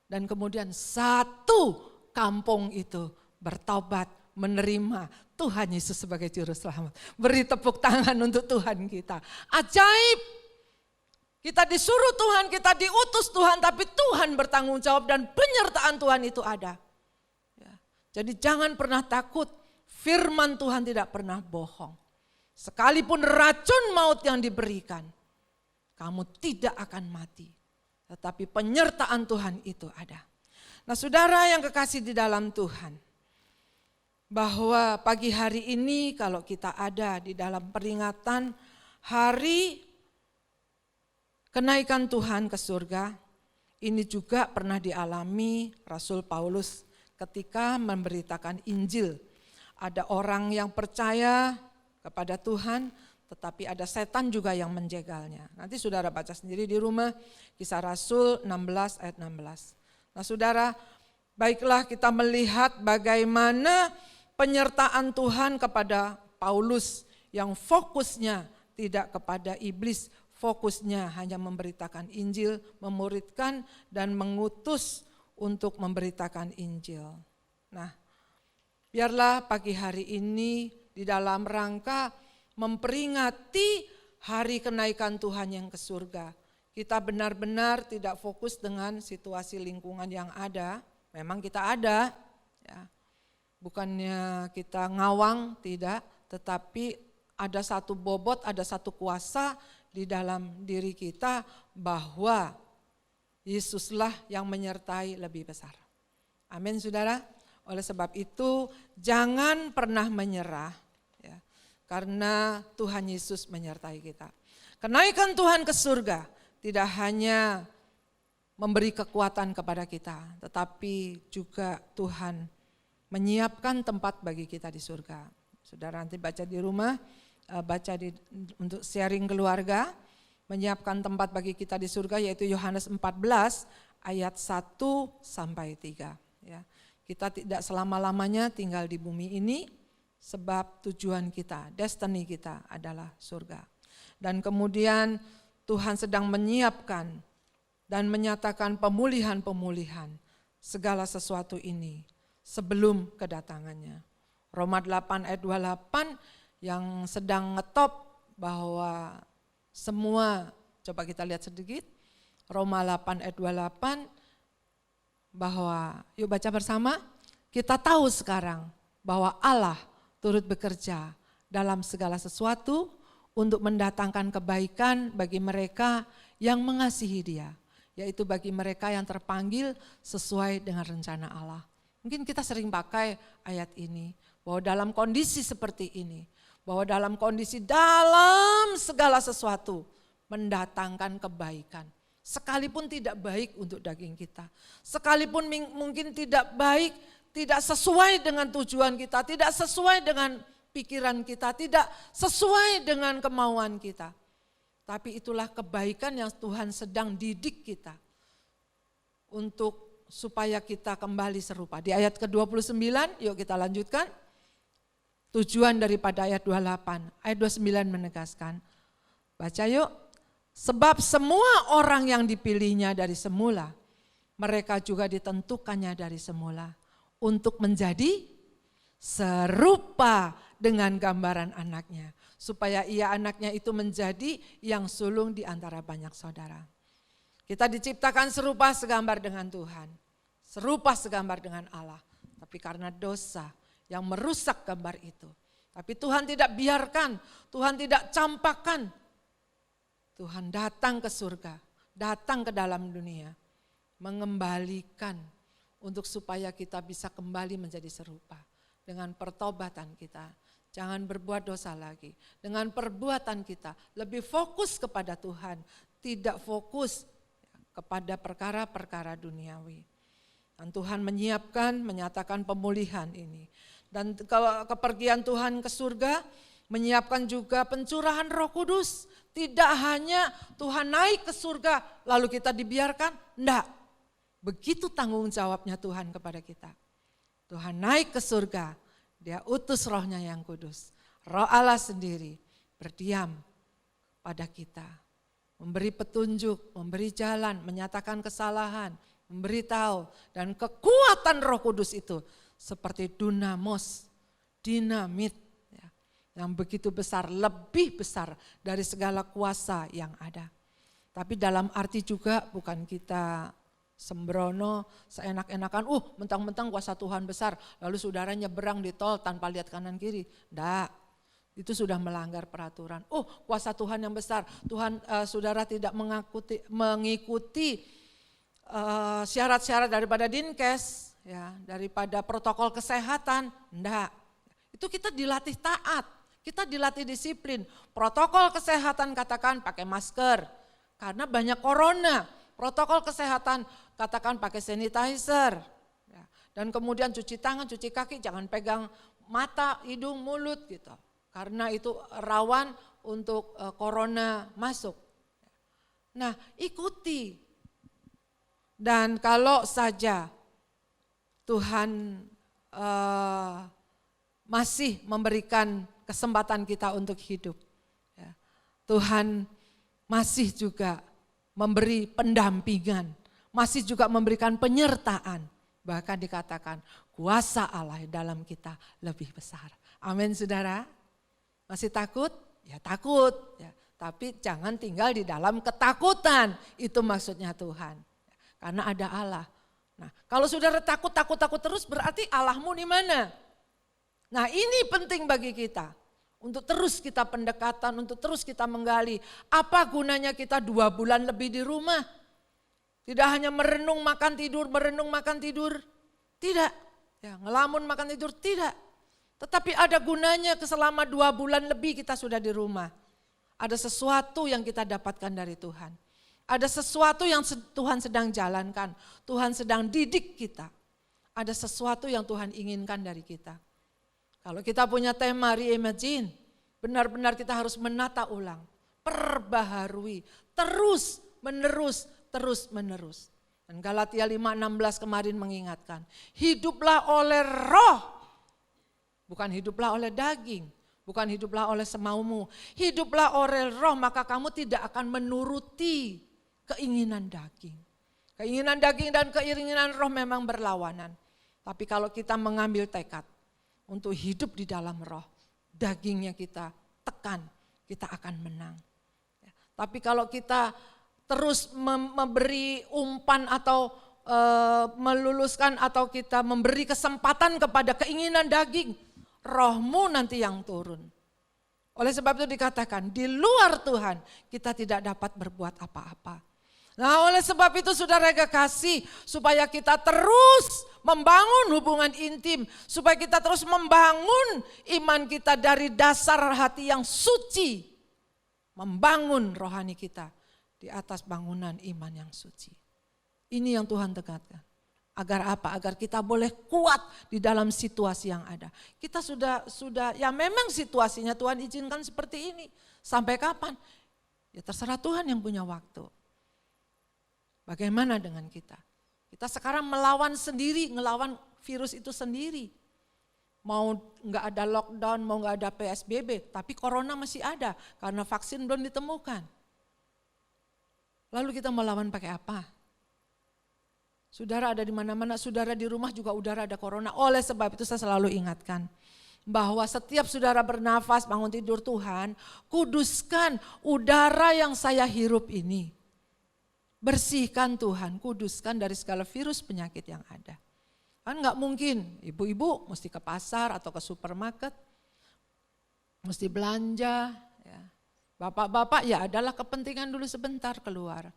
Dan kemudian satu kampung itu bertobat, menerima Tuhan Yesus sebagai juru selamat. Beri tepuk tangan untuk Tuhan kita. Ajaib. Kita disuruh Tuhan, kita diutus Tuhan, tapi Tuhan bertanggung jawab dan penyertaan Tuhan itu ada. Ya. Jadi jangan pernah takut, firman Tuhan tidak pernah bohong. Sekalipun racun maut yang diberikan, kamu tidak akan mati. Tetapi penyertaan Tuhan itu ada. Nah saudara yang kekasih di dalam Tuhan, bahwa pagi hari ini kalau kita ada di dalam peringatan hari kenaikan Tuhan ke surga, ini juga pernah dialami Rasul Paulus ketika memberitakan Injil. Ada orang yang percaya kepada Tuhan, tetapi ada setan juga yang menjegalnya. Nanti saudara baca sendiri di rumah, Kisah Rasul 16 ayat 16. Nah saudara, baiklah kita melihat bagaimana penyertaan Tuhan kepada Paulus yang fokusnya tidak kepada iblis, fokusnya hanya memberitakan Injil, memuridkan dan mengutus untuk memberitakan Injil. Nah, biarlah pagi hari ini di dalam rangka memperingati hari kenaikan Tuhan yang ke surga. Kita benar-benar tidak fokus dengan situasi lingkungan yang ada. Memang kita ada, ya. Bukannya kita ngawang, tidak. Tetapi ada satu bobot, ada satu kuasa di dalam diri kita bahwa Yesuslah yang menyertai lebih besar. Amin saudara. Oleh sebab itu jangan pernah menyerah, ya, karena Tuhan Yesus menyertai kita. Kenaikan Tuhan ke surga tidak hanya memberi kekuatan kepada kita, tetapi juga Tuhan menyiapkan tempat bagi kita di surga. Saudara nanti baca di rumah, untuk sharing keluarga, menyiapkan tempat bagi kita di surga yaitu Yohanes 14 ayat 1 sampai 3. Ya. Kita tidak selama-lamanya tinggal di bumi ini sebab tujuan kita, destiny kita adalah surga. Dan kemudian Tuhan sedang menyiapkan dan menyatakan pemulihan-pemulihan segala sesuatu ini sebelum kedatangannya. Roma 8 ayat 28 yang sedang ngetop bahwa semua, coba kita lihat sedikit, Roma 8 ayat 28, bahwa, yuk baca bersama, kita tahu sekarang bahwa Allah turut bekerja dalam segala sesuatu untuk mendatangkan kebaikan bagi mereka yang mengasihi Dia, yaitu bagi mereka yang terpanggil sesuai dengan rencana Allah. Mungkin kita sering pakai ayat ini, bahwa dalam kondisi seperti ini, bahwa dalam kondisi dalam segala sesuatu mendatangkan kebaikan. Sekalipun tidak baik untuk daging kita, sekalipun mungkin tidak baik, tidak sesuai dengan tujuan kita, tidak sesuai dengan pikiran kita, tidak sesuai dengan kemauan kita. Tapi itulah kebaikan yang Tuhan sedang didik kita untuk supaya kita kembali serupa. Di ayat ke-29, yuk kita lanjutkan. Tujuan daripada ayat 28, ayat 29 menegaskan. Baca yuk. Sebab semua orang yang dipilihnya dari semula, mereka juga ditentukannya dari semula untuk menjadi serupa dengan gambaran anaknya. Supaya ia anaknya itu menjadi yang sulung di antara banyak saudara. Kita diciptakan serupa segambar dengan Tuhan, serupa segambar dengan Allah. Tapi karena dosa yang merusak gambar itu. Tapi Tuhan tidak biarkan, Tuhan tidak campakkan. Tuhan datang ke surga, datang ke dalam dunia, mengembalikan untuk supaya kita bisa kembali menjadi serupa. Dengan pertobatan kita, jangan berbuat dosa lagi. Dengan perbuatan kita, lebih fokus kepada Tuhan, tidak fokus kepada perkara-perkara duniawi. Dan Tuhan menyiapkan, menyatakan pemulihan ini. Dan kepergian Tuhan ke surga menyiapkan juga pencurahan Roh Kudus. Tidak hanya Tuhan naik ke surga lalu kita dibiarkan, enggak. Begitu tanggung jawabnya Tuhan kepada kita. Tuhan naik ke surga, Dia utus Rohnya yang kudus. Roh Allah sendiri berdiam pada kita. Memberi petunjuk, memberi jalan, menyatakan kesalahan, memberitahu. Dan kekuatan Roh Kudus itu seperti dunamos, dinamit yang begitu besar, lebih besar dari segala kuasa yang ada. Tapi dalam arti juga bukan kita sembrono, seenak-enakan, mentang-mentang kuasa Tuhan besar, lalu saudara nyeberang di tol tanpa lihat kanan kiri. Enggak, itu sudah melanggar peraturan. Kuasa Tuhan yang besar, Tuhan saudara tidak mengikuti syarat-syarat daripada Dinkes, ya, daripada protokol kesehatan, enggak. Itu kita dilatih taat. Kita dilatih disiplin, protokol kesehatan katakan pakai masker, karena banyak corona. Protokol kesehatan katakan pakai sanitizer. Dan kemudian cuci tangan, cuci kaki, jangan pegang mata, hidung, mulut gitu. karena itu rawan untuk corona masuk. Nah, ikuti. Dan kalau saja Tuhan masih memberikan kesempatan kita untuk hidup, ya, Tuhan masih juga memberi pendampingan, masih juga memberikan penyertaan. Bahkan dikatakan kuasa Allah dalam kita lebih besar. Amin saudara. Masih takut? Ya takut. Ya, tapi jangan tinggal di dalam ketakutan. Itu maksudnya Tuhan. Karena ada Allah. Nah, kalau saudara takut terus berarti Allahmu di mana? Nah, ini penting bagi kita. Untuk terus kita pendekatan, untuk terus kita menggali. Apa gunanya kita 2 bulan lebih di rumah? Tidak hanya merenung makan tidur. Tidak. Ya, ngelamun makan tidur, tidak. Tetapi ada gunanya selama 2 bulan lebih kita sudah di rumah. Ada sesuatu yang kita dapatkan dari Tuhan. Ada sesuatu yang Tuhan sedang jalankan. Tuhan sedang didik kita. Ada sesuatu yang Tuhan inginkan dari kita. Kalau kita punya tema reimagine, benar-benar kita harus menata ulang. Perbaharui, terus menerus. Dan Galatia 5:16 kemarin mengingatkan, hiduplah oleh roh, bukan hiduplah oleh daging, bukan hiduplah oleh semaumu. Hiduplah oleh roh, maka kamu tidak akan menuruti keinginan daging. Keinginan daging dan keinginan roh memang berlawanan. Tapi kalau kita mengambil tekad untuk hidup di dalam roh, dagingnya kita tekan, kita akan menang. Tapi kalau kita terus memberi umpan atau meluluskan atau kita memberi kesempatan kepada keinginan daging, rohmu nanti yang turun. Oleh sebab itu dikatakan di luar Tuhan kita tidak dapat berbuat apa-apa. Nah, oleh sebab itu saudara kekasih, supaya kita terus membangun hubungan intim, supaya kita terus membangun iman kita dari dasar hati yang suci, membangun rohani kita di atas bangunan iman yang suci. Ini yang Tuhan tekankan. Agar apa? Agar kita boleh kuat di dalam situasi yang ada. Kita sudah ya memang situasinya Tuhan izinkan seperti ini. Sampai kapan? Ya terserah Tuhan yang punya waktu. Bagaimana dengan kita? Kita sekarang melawan sendiri, ngelawan virus itu sendiri. Mau nggak ada lockdown, mau nggak ada PSBB, tapi corona masih ada karena vaksin belum ditemukan. Lalu kita melawan pakai apa? Saudara ada di mana-mana, saudara di rumah juga udara ada corona. Oleh sebab itu saya selalu ingatkan bahwa setiap saudara bernafas, bangun tidur Tuhan, kuduskan udara yang saya hirup ini. Bersihkan Tuhan, kuduskan dari segala virus penyakit yang ada. Kan nggak mungkin ibu-ibu mesti ke pasar atau ke supermarket, mesti belanja. Ya. Bapak-bapak ya adalah kepentingan dulu sebentar keluar.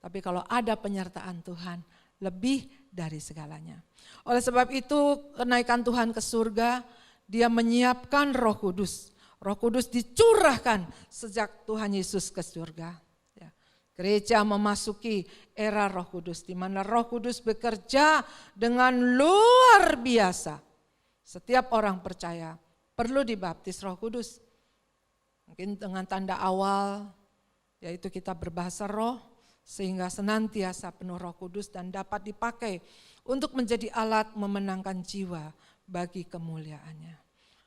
Tapi kalau ada penyertaan Tuhan, lebih dari segalanya. Oleh sebab itu kenaikan Tuhan ke surga, Dia menyiapkan Roh Kudus. Roh Kudus dicurahkan sejak Tuhan Yesus ke surga. Ya. Gereja memasuki era Roh Kudus, di mana Roh Kudus bekerja dengan luar biasa. Setiap orang percaya perlu dibaptis Roh Kudus. Mungkin dengan tanda awal, yaitu kita berbahasa roh, sehingga senantiasa penuh Roh Kudus dan dapat dipakai untuk menjadi alat memenangkan jiwa bagi kemuliaannya.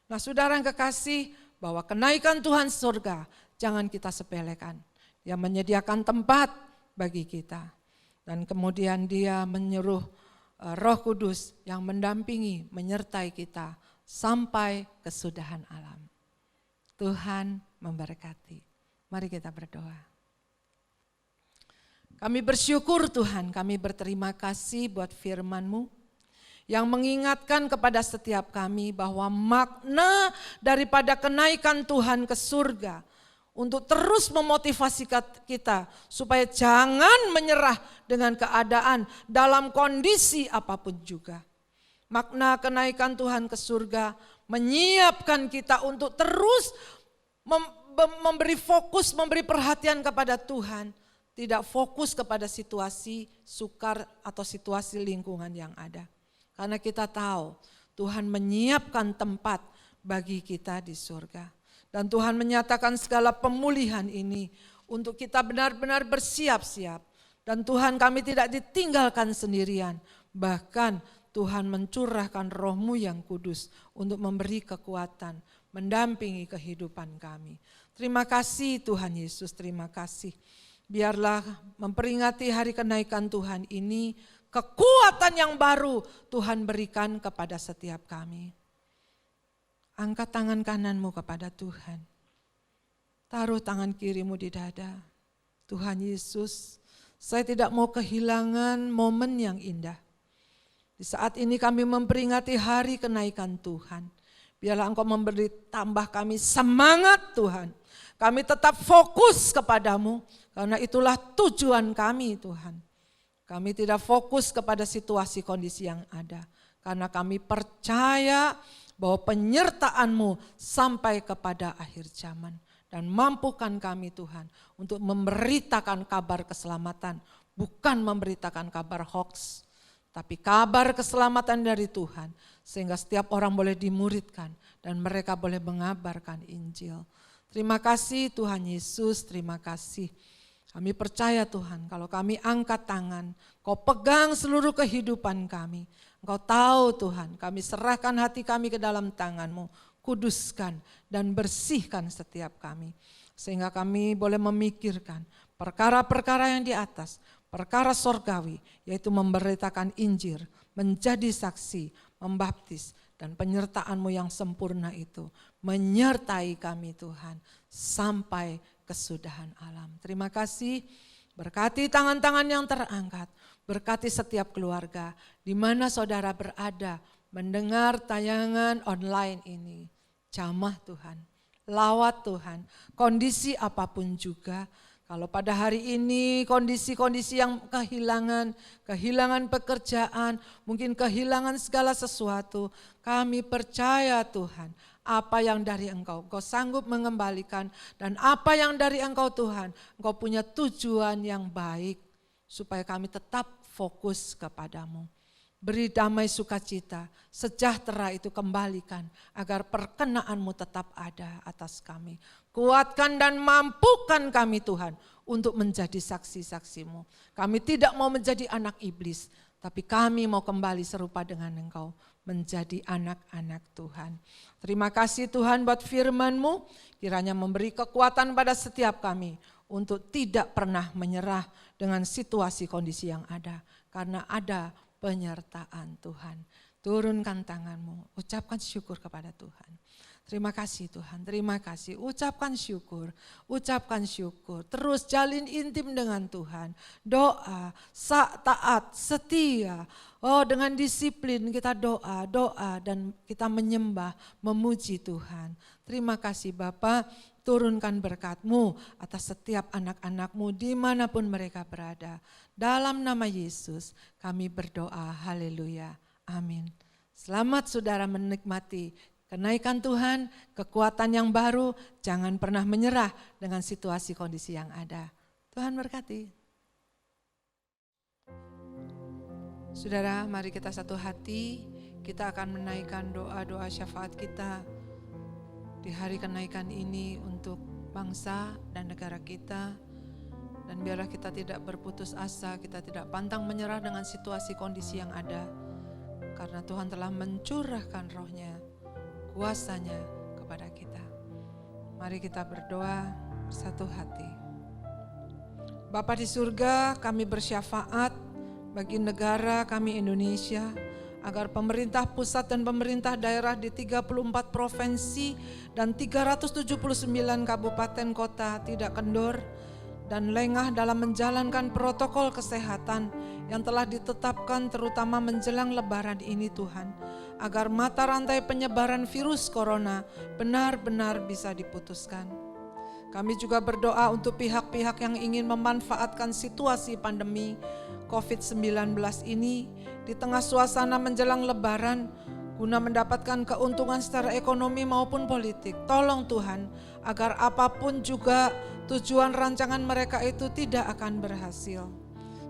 Nah saudara yang kekasih, bahwa kenaikan Tuhan surga jangan kita sepelekan. Dia menyediakan tempat bagi kita. Dan kemudian Dia menyuruh Roh Kudus yang mendampingi, menyertai kita sampai kesudahan alam. Tuhan memberkati. Mari kita berdoa. Kami bersyukur Tuhan, kami berterima kasih buat firman-Mu yang mengingatkan kepada setiap kami bahwa makna daripada kenaikan Tuhan ke surga untuk terus memotivasi kita supaya jangan menyerah dengan keadaan dalam kondisi apapun juga. Makna kenaikan Tuhan ke surga menyiapkan kita untuk terus memberi fokus, memberi perhatian kepada Tuhan. Tidak fokus kepada situasi sukar atau situasi lingkungan yang ada. Karena kita tahu Tuhan menyiapkan tempat bagi kita di surga. Dan Tuhan menyatakan segala pemulihan ini untuk kita benar-benar bersiap-siap. Dan Tuhan, kami tidak ditinggalkan sendirian. Bahkan Tuhan mencurahkan Roh-Mu yang kudus untuk memberi kekuatan, mendampingi kehidupan kami. Terima kasih Tuhan Yesus, terima kasih. Biarlah memperingati hari kenaikan Tuhan ini, kekuatan yang baru Tuhan berikan kepada setiap kami. Angkat tangan kananmu kepada Tuhan. Taruh tangan kirimu di dada. Tuhan Yesus, saya tidak mau kehilangan momen yang indah. Di saat ini kami memperingati hari kenaikan Tuhan. Biarlah Engkau memberi tambah kami semangat Tuhan. Kami tetap fokus kepadamu, karena itulah tujuan kami Tuhan. Kami tidak fokus kepada situasi kondisi yang ada, karena kami percaya bahwa penyertaan-Mu sampai kepada akhir zaman. Dan mampukan kami Tuhan untuk memberitakan kabar keselamatan, bukan memberitakan kabar hoax, tapi kabar keselamatan dari Tuhan, sehingga setiap orang boleh dimuridkan dan mereka boleh mengabarkan Injil. Terima kasih Tuhan Yesus, terima kasih. Kami percaya Tuhan, kalau kami angkat tangan, Kau pegang seluruh kehidupan kami. Engkau tahu Tuhan, kami serahkan hati kami ke dalam tangan-Mu, kuduskan dan bersihkan setiap kami. Sehingga kami boleh memikirkan perkara-perkara yang di atas, perkara sorgawi, yaitu memberitakan Injil, menjadi saksi, membaptis, dan penyertaan-Mu yang sempurna itu menyertai kami Tuhan sampai kesudahan alam. Terima kasih, berkati tangan-tangan yang terangkat, berkati setiap keluarga di mana saudara berada mendengar tayangan online ini. Jamah Tuhan, lawat Tuhan, kondisi apapun juga. Kalau pada hari ini kondisi-kondisi yang kehilangan pekerjaan, mungkin kehilangan segala sesuatu, kami percaya Tuhan, apa yang dari Engkau sanggup mengembalikan, dan apa yang dari Engkau Tuhan, Engkau punya tujuan yang baik, supaya kami tetap fokus kepadamu. Beri damai sukacita, sejahtera itu kembalikan, agar perkenaanmu tetap ada atas kami. Kuatkan dan mampukan kami Tuhan untuk menjadi saksi-saksi-Mu. Kami tidak mau menjadi anak iblis, tapi kami mau kembali serupa dengan Engkau, menjadi anak-anak Tuhan. Terima kasih Tuhan buat firman-Mu, kiranya memberi kekuatan pada setiap kami untuk tidak pernah menyerah dengan situasi kondisi yang ada, karena ada penyertaan Tuhan. Turunkan tanganmu, ucapkan syukur kepada Tuhan. Terima kasih Tuhan, terima kasih. Ucapkan syukur, ucapkan syukur. Terus jalin intim dengan Tuhan. Doa, taat, setia. Oh, dengan disiplin kita doa dan kita menyembah, memuji Tuhan. Terima kasih Bapa, turunkan berkat-Mu atas setiap anak-anak-Mu dimanapun mereka berada. Dalam nama Yesus kami berdoa, haleluya, amin. Selamat saudara menikmati kenaikan Tuhan, kekuatan yang baru, jangan pernah menyerah dengan situasi kondisi yang ada. Tuhan berkati. Saudara, mari kita satu hati, kita akan menaikkan doa-doa syafaat kita di hari kenaikan ini untuk bangsa dan negara kita. Dan biarlah kita tidak berputus asa, kita tidak pantang menyerah dengan situasi kondisi yang ada. Karena Tuhan telah mencurahkan Roh-Nya, kuasanya kepada kita. Mari kita berdoa bersatu hati. Bapa di surga, kami bersyafaat bagi negara kami Indonesia, agar pemerintah pusat dan pemerintah daerah di 34 provinsi dan 379 kabupaten kota tidak kendor dan lengah dalam menjalankan protokol kesehatan yang telah ditetapkan, terutama menjelang Lebaran ini Tuhan, agar mata rantai penyebaran virus corona benar-benar bisa diputuskan. Kami juga berdoa untuk pihak-pihak yang ingin memanfaatkan situasi pandemi COVID-19 ini di tengah suasana menjelang Lebaran guna mendapatkan keuntungan secara ekonomi maupun politik. Tolong Tuhan, agar apapun juga tujuan rancangan mereka itu tidak akan berhasil.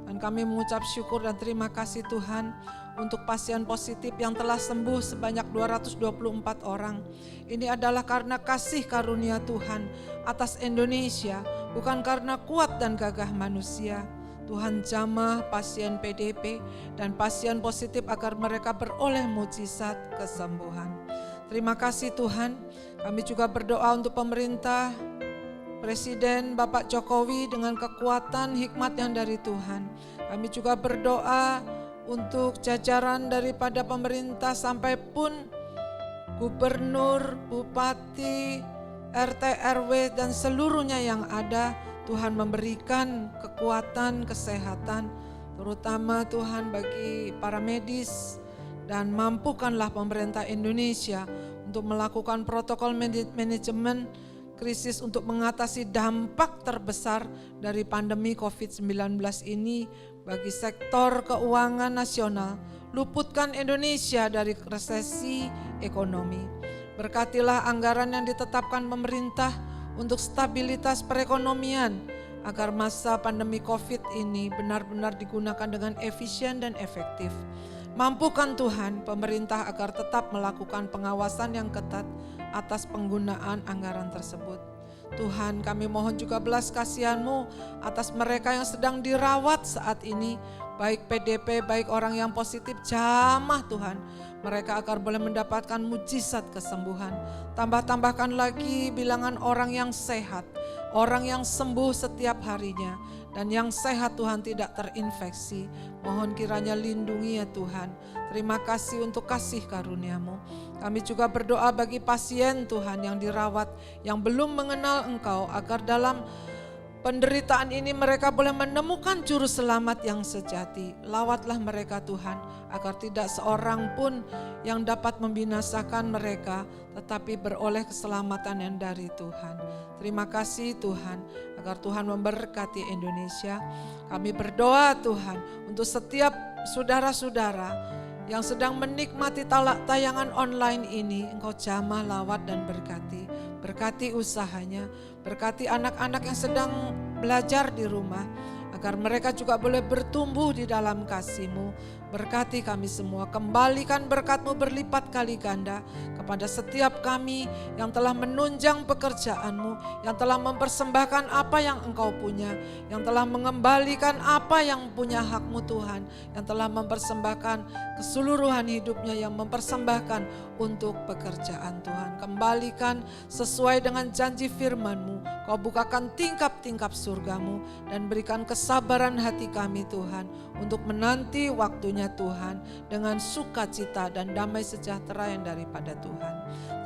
Dan kami mengucap syukur dan terima kasih Tuhan untuk pasien positif yang telah sembuh sebanyak 224 orang. Ini adalah karena kasih karunia Tuhan atas Indonesia, bukan karena kuat dan gagah manusia. Tuhan jamah pasien PDP dan pasien positif agar mereka beroleh mujizat kesembuhan. Terima kasih Tuhan. Kami juga berdoa untuk pemerintah, Presiden Bapak Jokowi dengan kekuatan hikmat yang dari Tuhan. Kami juga berdoa untuk jajaran daripada pemerintah sampai pun gubernur, bupati, RT, RW dan seluruhnya yang ada. Tuhan memberikan kekuatan, kesehatan, terutama Tuhan bagi para medis, dan mampukanlah pemerintah Indonesia untuk melakukan protokol manajemen krisis untuk mengatasi dampak terbesar dari pandemi COVID-19 ini bagi sektor keuangan nasional. Luputkan Indonesia dari resesi ekonomi. Berkatilah anggaran yang ditetapkan pemerintah untuk stabilitas perekonomian agar masa pandemi COVID ini benar-benar digunakan dengan efisien dan efektif. Mampukan Tuhan pemerintah agar tetap melakukan pengawasan yang ketat atas penggunaan anggaran tersebut. Tuhan, kami mohon juga belas kasihan-Mu atas mereka yang sedang dirawat saat ini, baik PDP, baik orang yang positif, jamah Tuhan. Mereka agar boleh mendapatkan mujizat kesembuhan. Tambahkan lagi bilangan orang yang sehat, orang yang sembuh setiap harinya, dan yang sehat Tuhan tidak terinfeksi. Mohon kiranya lindungi ya Tuhan. Terima kasih untuk kasih karunia-Mu. Kami juga berdoa bagi pasien Tuhan yang dirawat, yang belum mengenal Engkau, agar dalam penderitaan ini mereka boleh menemukan juru selamat yang sejati. Lawatlah mereka Tuhan, agar tidak seorang pun yang dapat membinasakan mereka, tetapi beroleh keselamatan yang dari Tuhan. Terima kasih Tuhan, agar Tuhan memberkati Indonesia. Kami berdoa Tuhan untuk setiap saudara-saudara yang sedang menikmati tayangan online ini, Engkau jamah, lawat dan berkati. Berkati usahanya, berkati anak-anak yang sedang belajar di rumah, agar mereka juga boleh bertumbuh di dalam kasih-Mu. Berkati kami semua, kembalikan berkat-Mu berlipat kali ganda kepada setiap kami yang telah menunjang pekerjaan-Mu, yang telah mempersembahkan apa yang Engkau punya, yang telah mengembalikan apa yang punya hak-Mu Tuhan, yang telah mempersembahkan keseluruhan hidupnya, yang mempersembahkan untuk pekerjaan Tuhan. Kembalikan sesuai dengan janji firman-Mu. Kau bukakan tingkap-tingkap surga-Mu dan berikan kesabaran hati kami Tuhan untuk menanti waktunya Tuhan dengan sukacita dan damai sejahtera yang daripada Tuhan.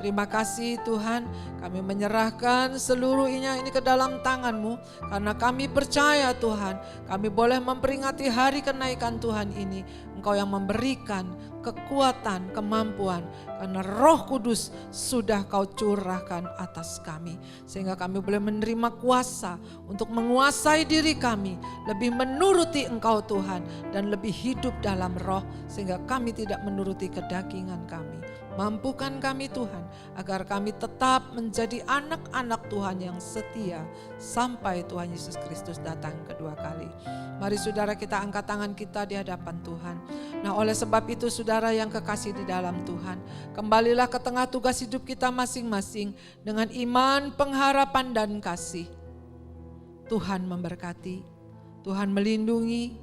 Terima kasih Tuhan, kami menyerahkan seluruhnya ini ke dalam tangan-Mu, karena kami percaya Tuhan, kami boleh memperingati hari kenaikan Tuhan ini. Engkau yang memberikan kekuatan, kemampuan, karena Roh Kudus sudah Kau curahkan atas kami, sehingga kami boleh menerima kuasa untuk menguasai diri kami, lebih menuruti Engkau Tuhan, dan lebih hidup dalam roh, sehingga kami tidak menuruti kedagingan kami. Mampukan kami Tuhan, agar kami tetap menjadi anak-anak Tuhan yang setia sampai Tuhan Yesus Kristus datang kedua kali. Mari saudara kita angkat tangan kita di hadapan Tuhan. Nah, oleh sebab itu saudara yang kekasih di dalam Tuhan, kembalilah ke tengah tugas hidup kita masing-masing dengan iman, pengharapan dan kasih. Tuhan memberkati, Tuhan melindungi,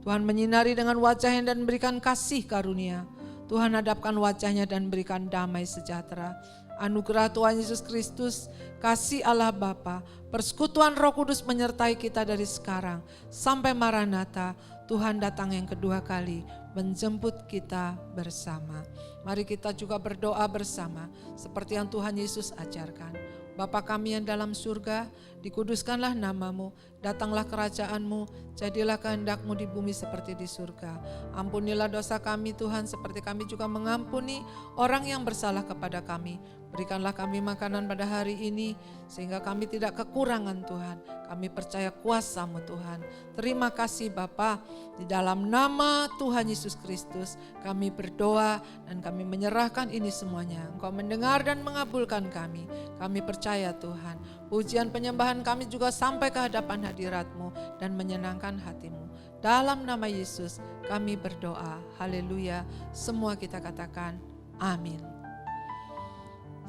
Tuhan menyinari dengan wajahnya dan berikan kasih karunia. Tuhan hadapkan wajahnya dan berikan damai sejahtera. Anugerah Tuhan Yesus Kristus, kasih Allah Bapa, persekutuan Roh Kudus menyertai kita dari sekarang sampai Maranatha. Tuhan datang yang kedua kali menjemput kita bersama. Mari kita juga berdoa bersama seperti yang Tuhan Yesus ajarkan. Bapa kami yang dalam surga, dikuduskanlah nama-Mu, datanglah kerajaan-Mu, jadilah kehendak-Mu di bumi seperti di surga. Ampunilah dosa kami Tuhan, seperti kami juga mengampuni orang yang bersalah kepada kami. Berikanlah kami makanan pada hari ini, sehingga kami tidak kekurangan Tuhan. Kami percaya kuasa-Mu Tuhan. Terima kasih Bapa, di dalam nama Tuhan Yesus Kristus kami berdoa dan kami menyerahkan ini semuanya. Engkau mendengar dan mengabulkan kami. Kami percaya Tuhan, pujian penyembahan kami juga sampai ke hadapan hadirat-Mu dan menyenangkan hati-Mu. Dalam nama Yesus kami berdoa, haleluya. Semua kita katakan amin.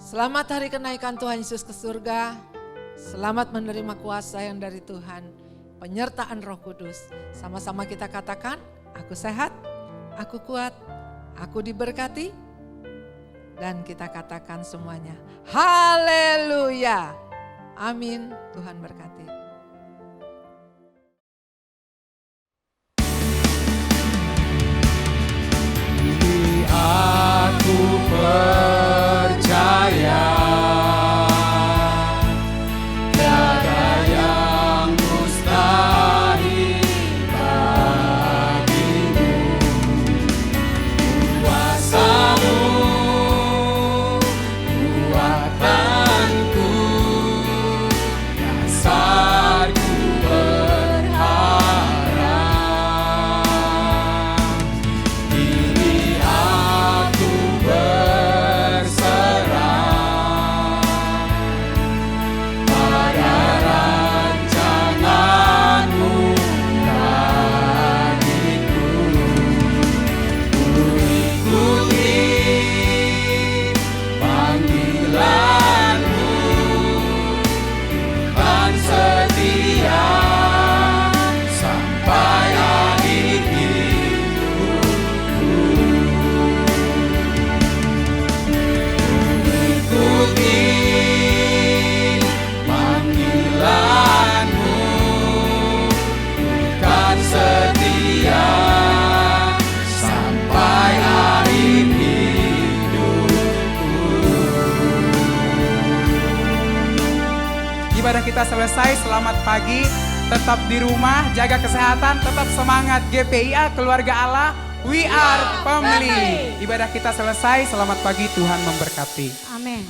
Selamat hari kenaikan Tuhan Yesus ke surga. Selamat menerima kuasa yang dari Tuhan, penyertaan Roh Kudus. Sama-sama kita katakan, aku sehat, aku kuat, aku diberkati. Dan kita katakan semuanya, haleluya. Amin, Tuhan berkati. Aku percaya tiada yang mustahil bagimu. Kuasa-Mu, kuatanku, dasarku berharap. Kini aku berserah pada rancangan-Mu bagiku. Ku ikuti panggilan-Mu, kan setia sampai akhir hidupku. Ikuti panggilan-Mu, kan setia sampai akhir hidupku. Ibadah kita selesai, selamat pagi. Tetap di rumah, jaga kesehatan, tetap semangat. GPIA, keluarga Allah, we are family. Ibadah kita selesai, selamat pagi, Tuhan memberkati. Amin.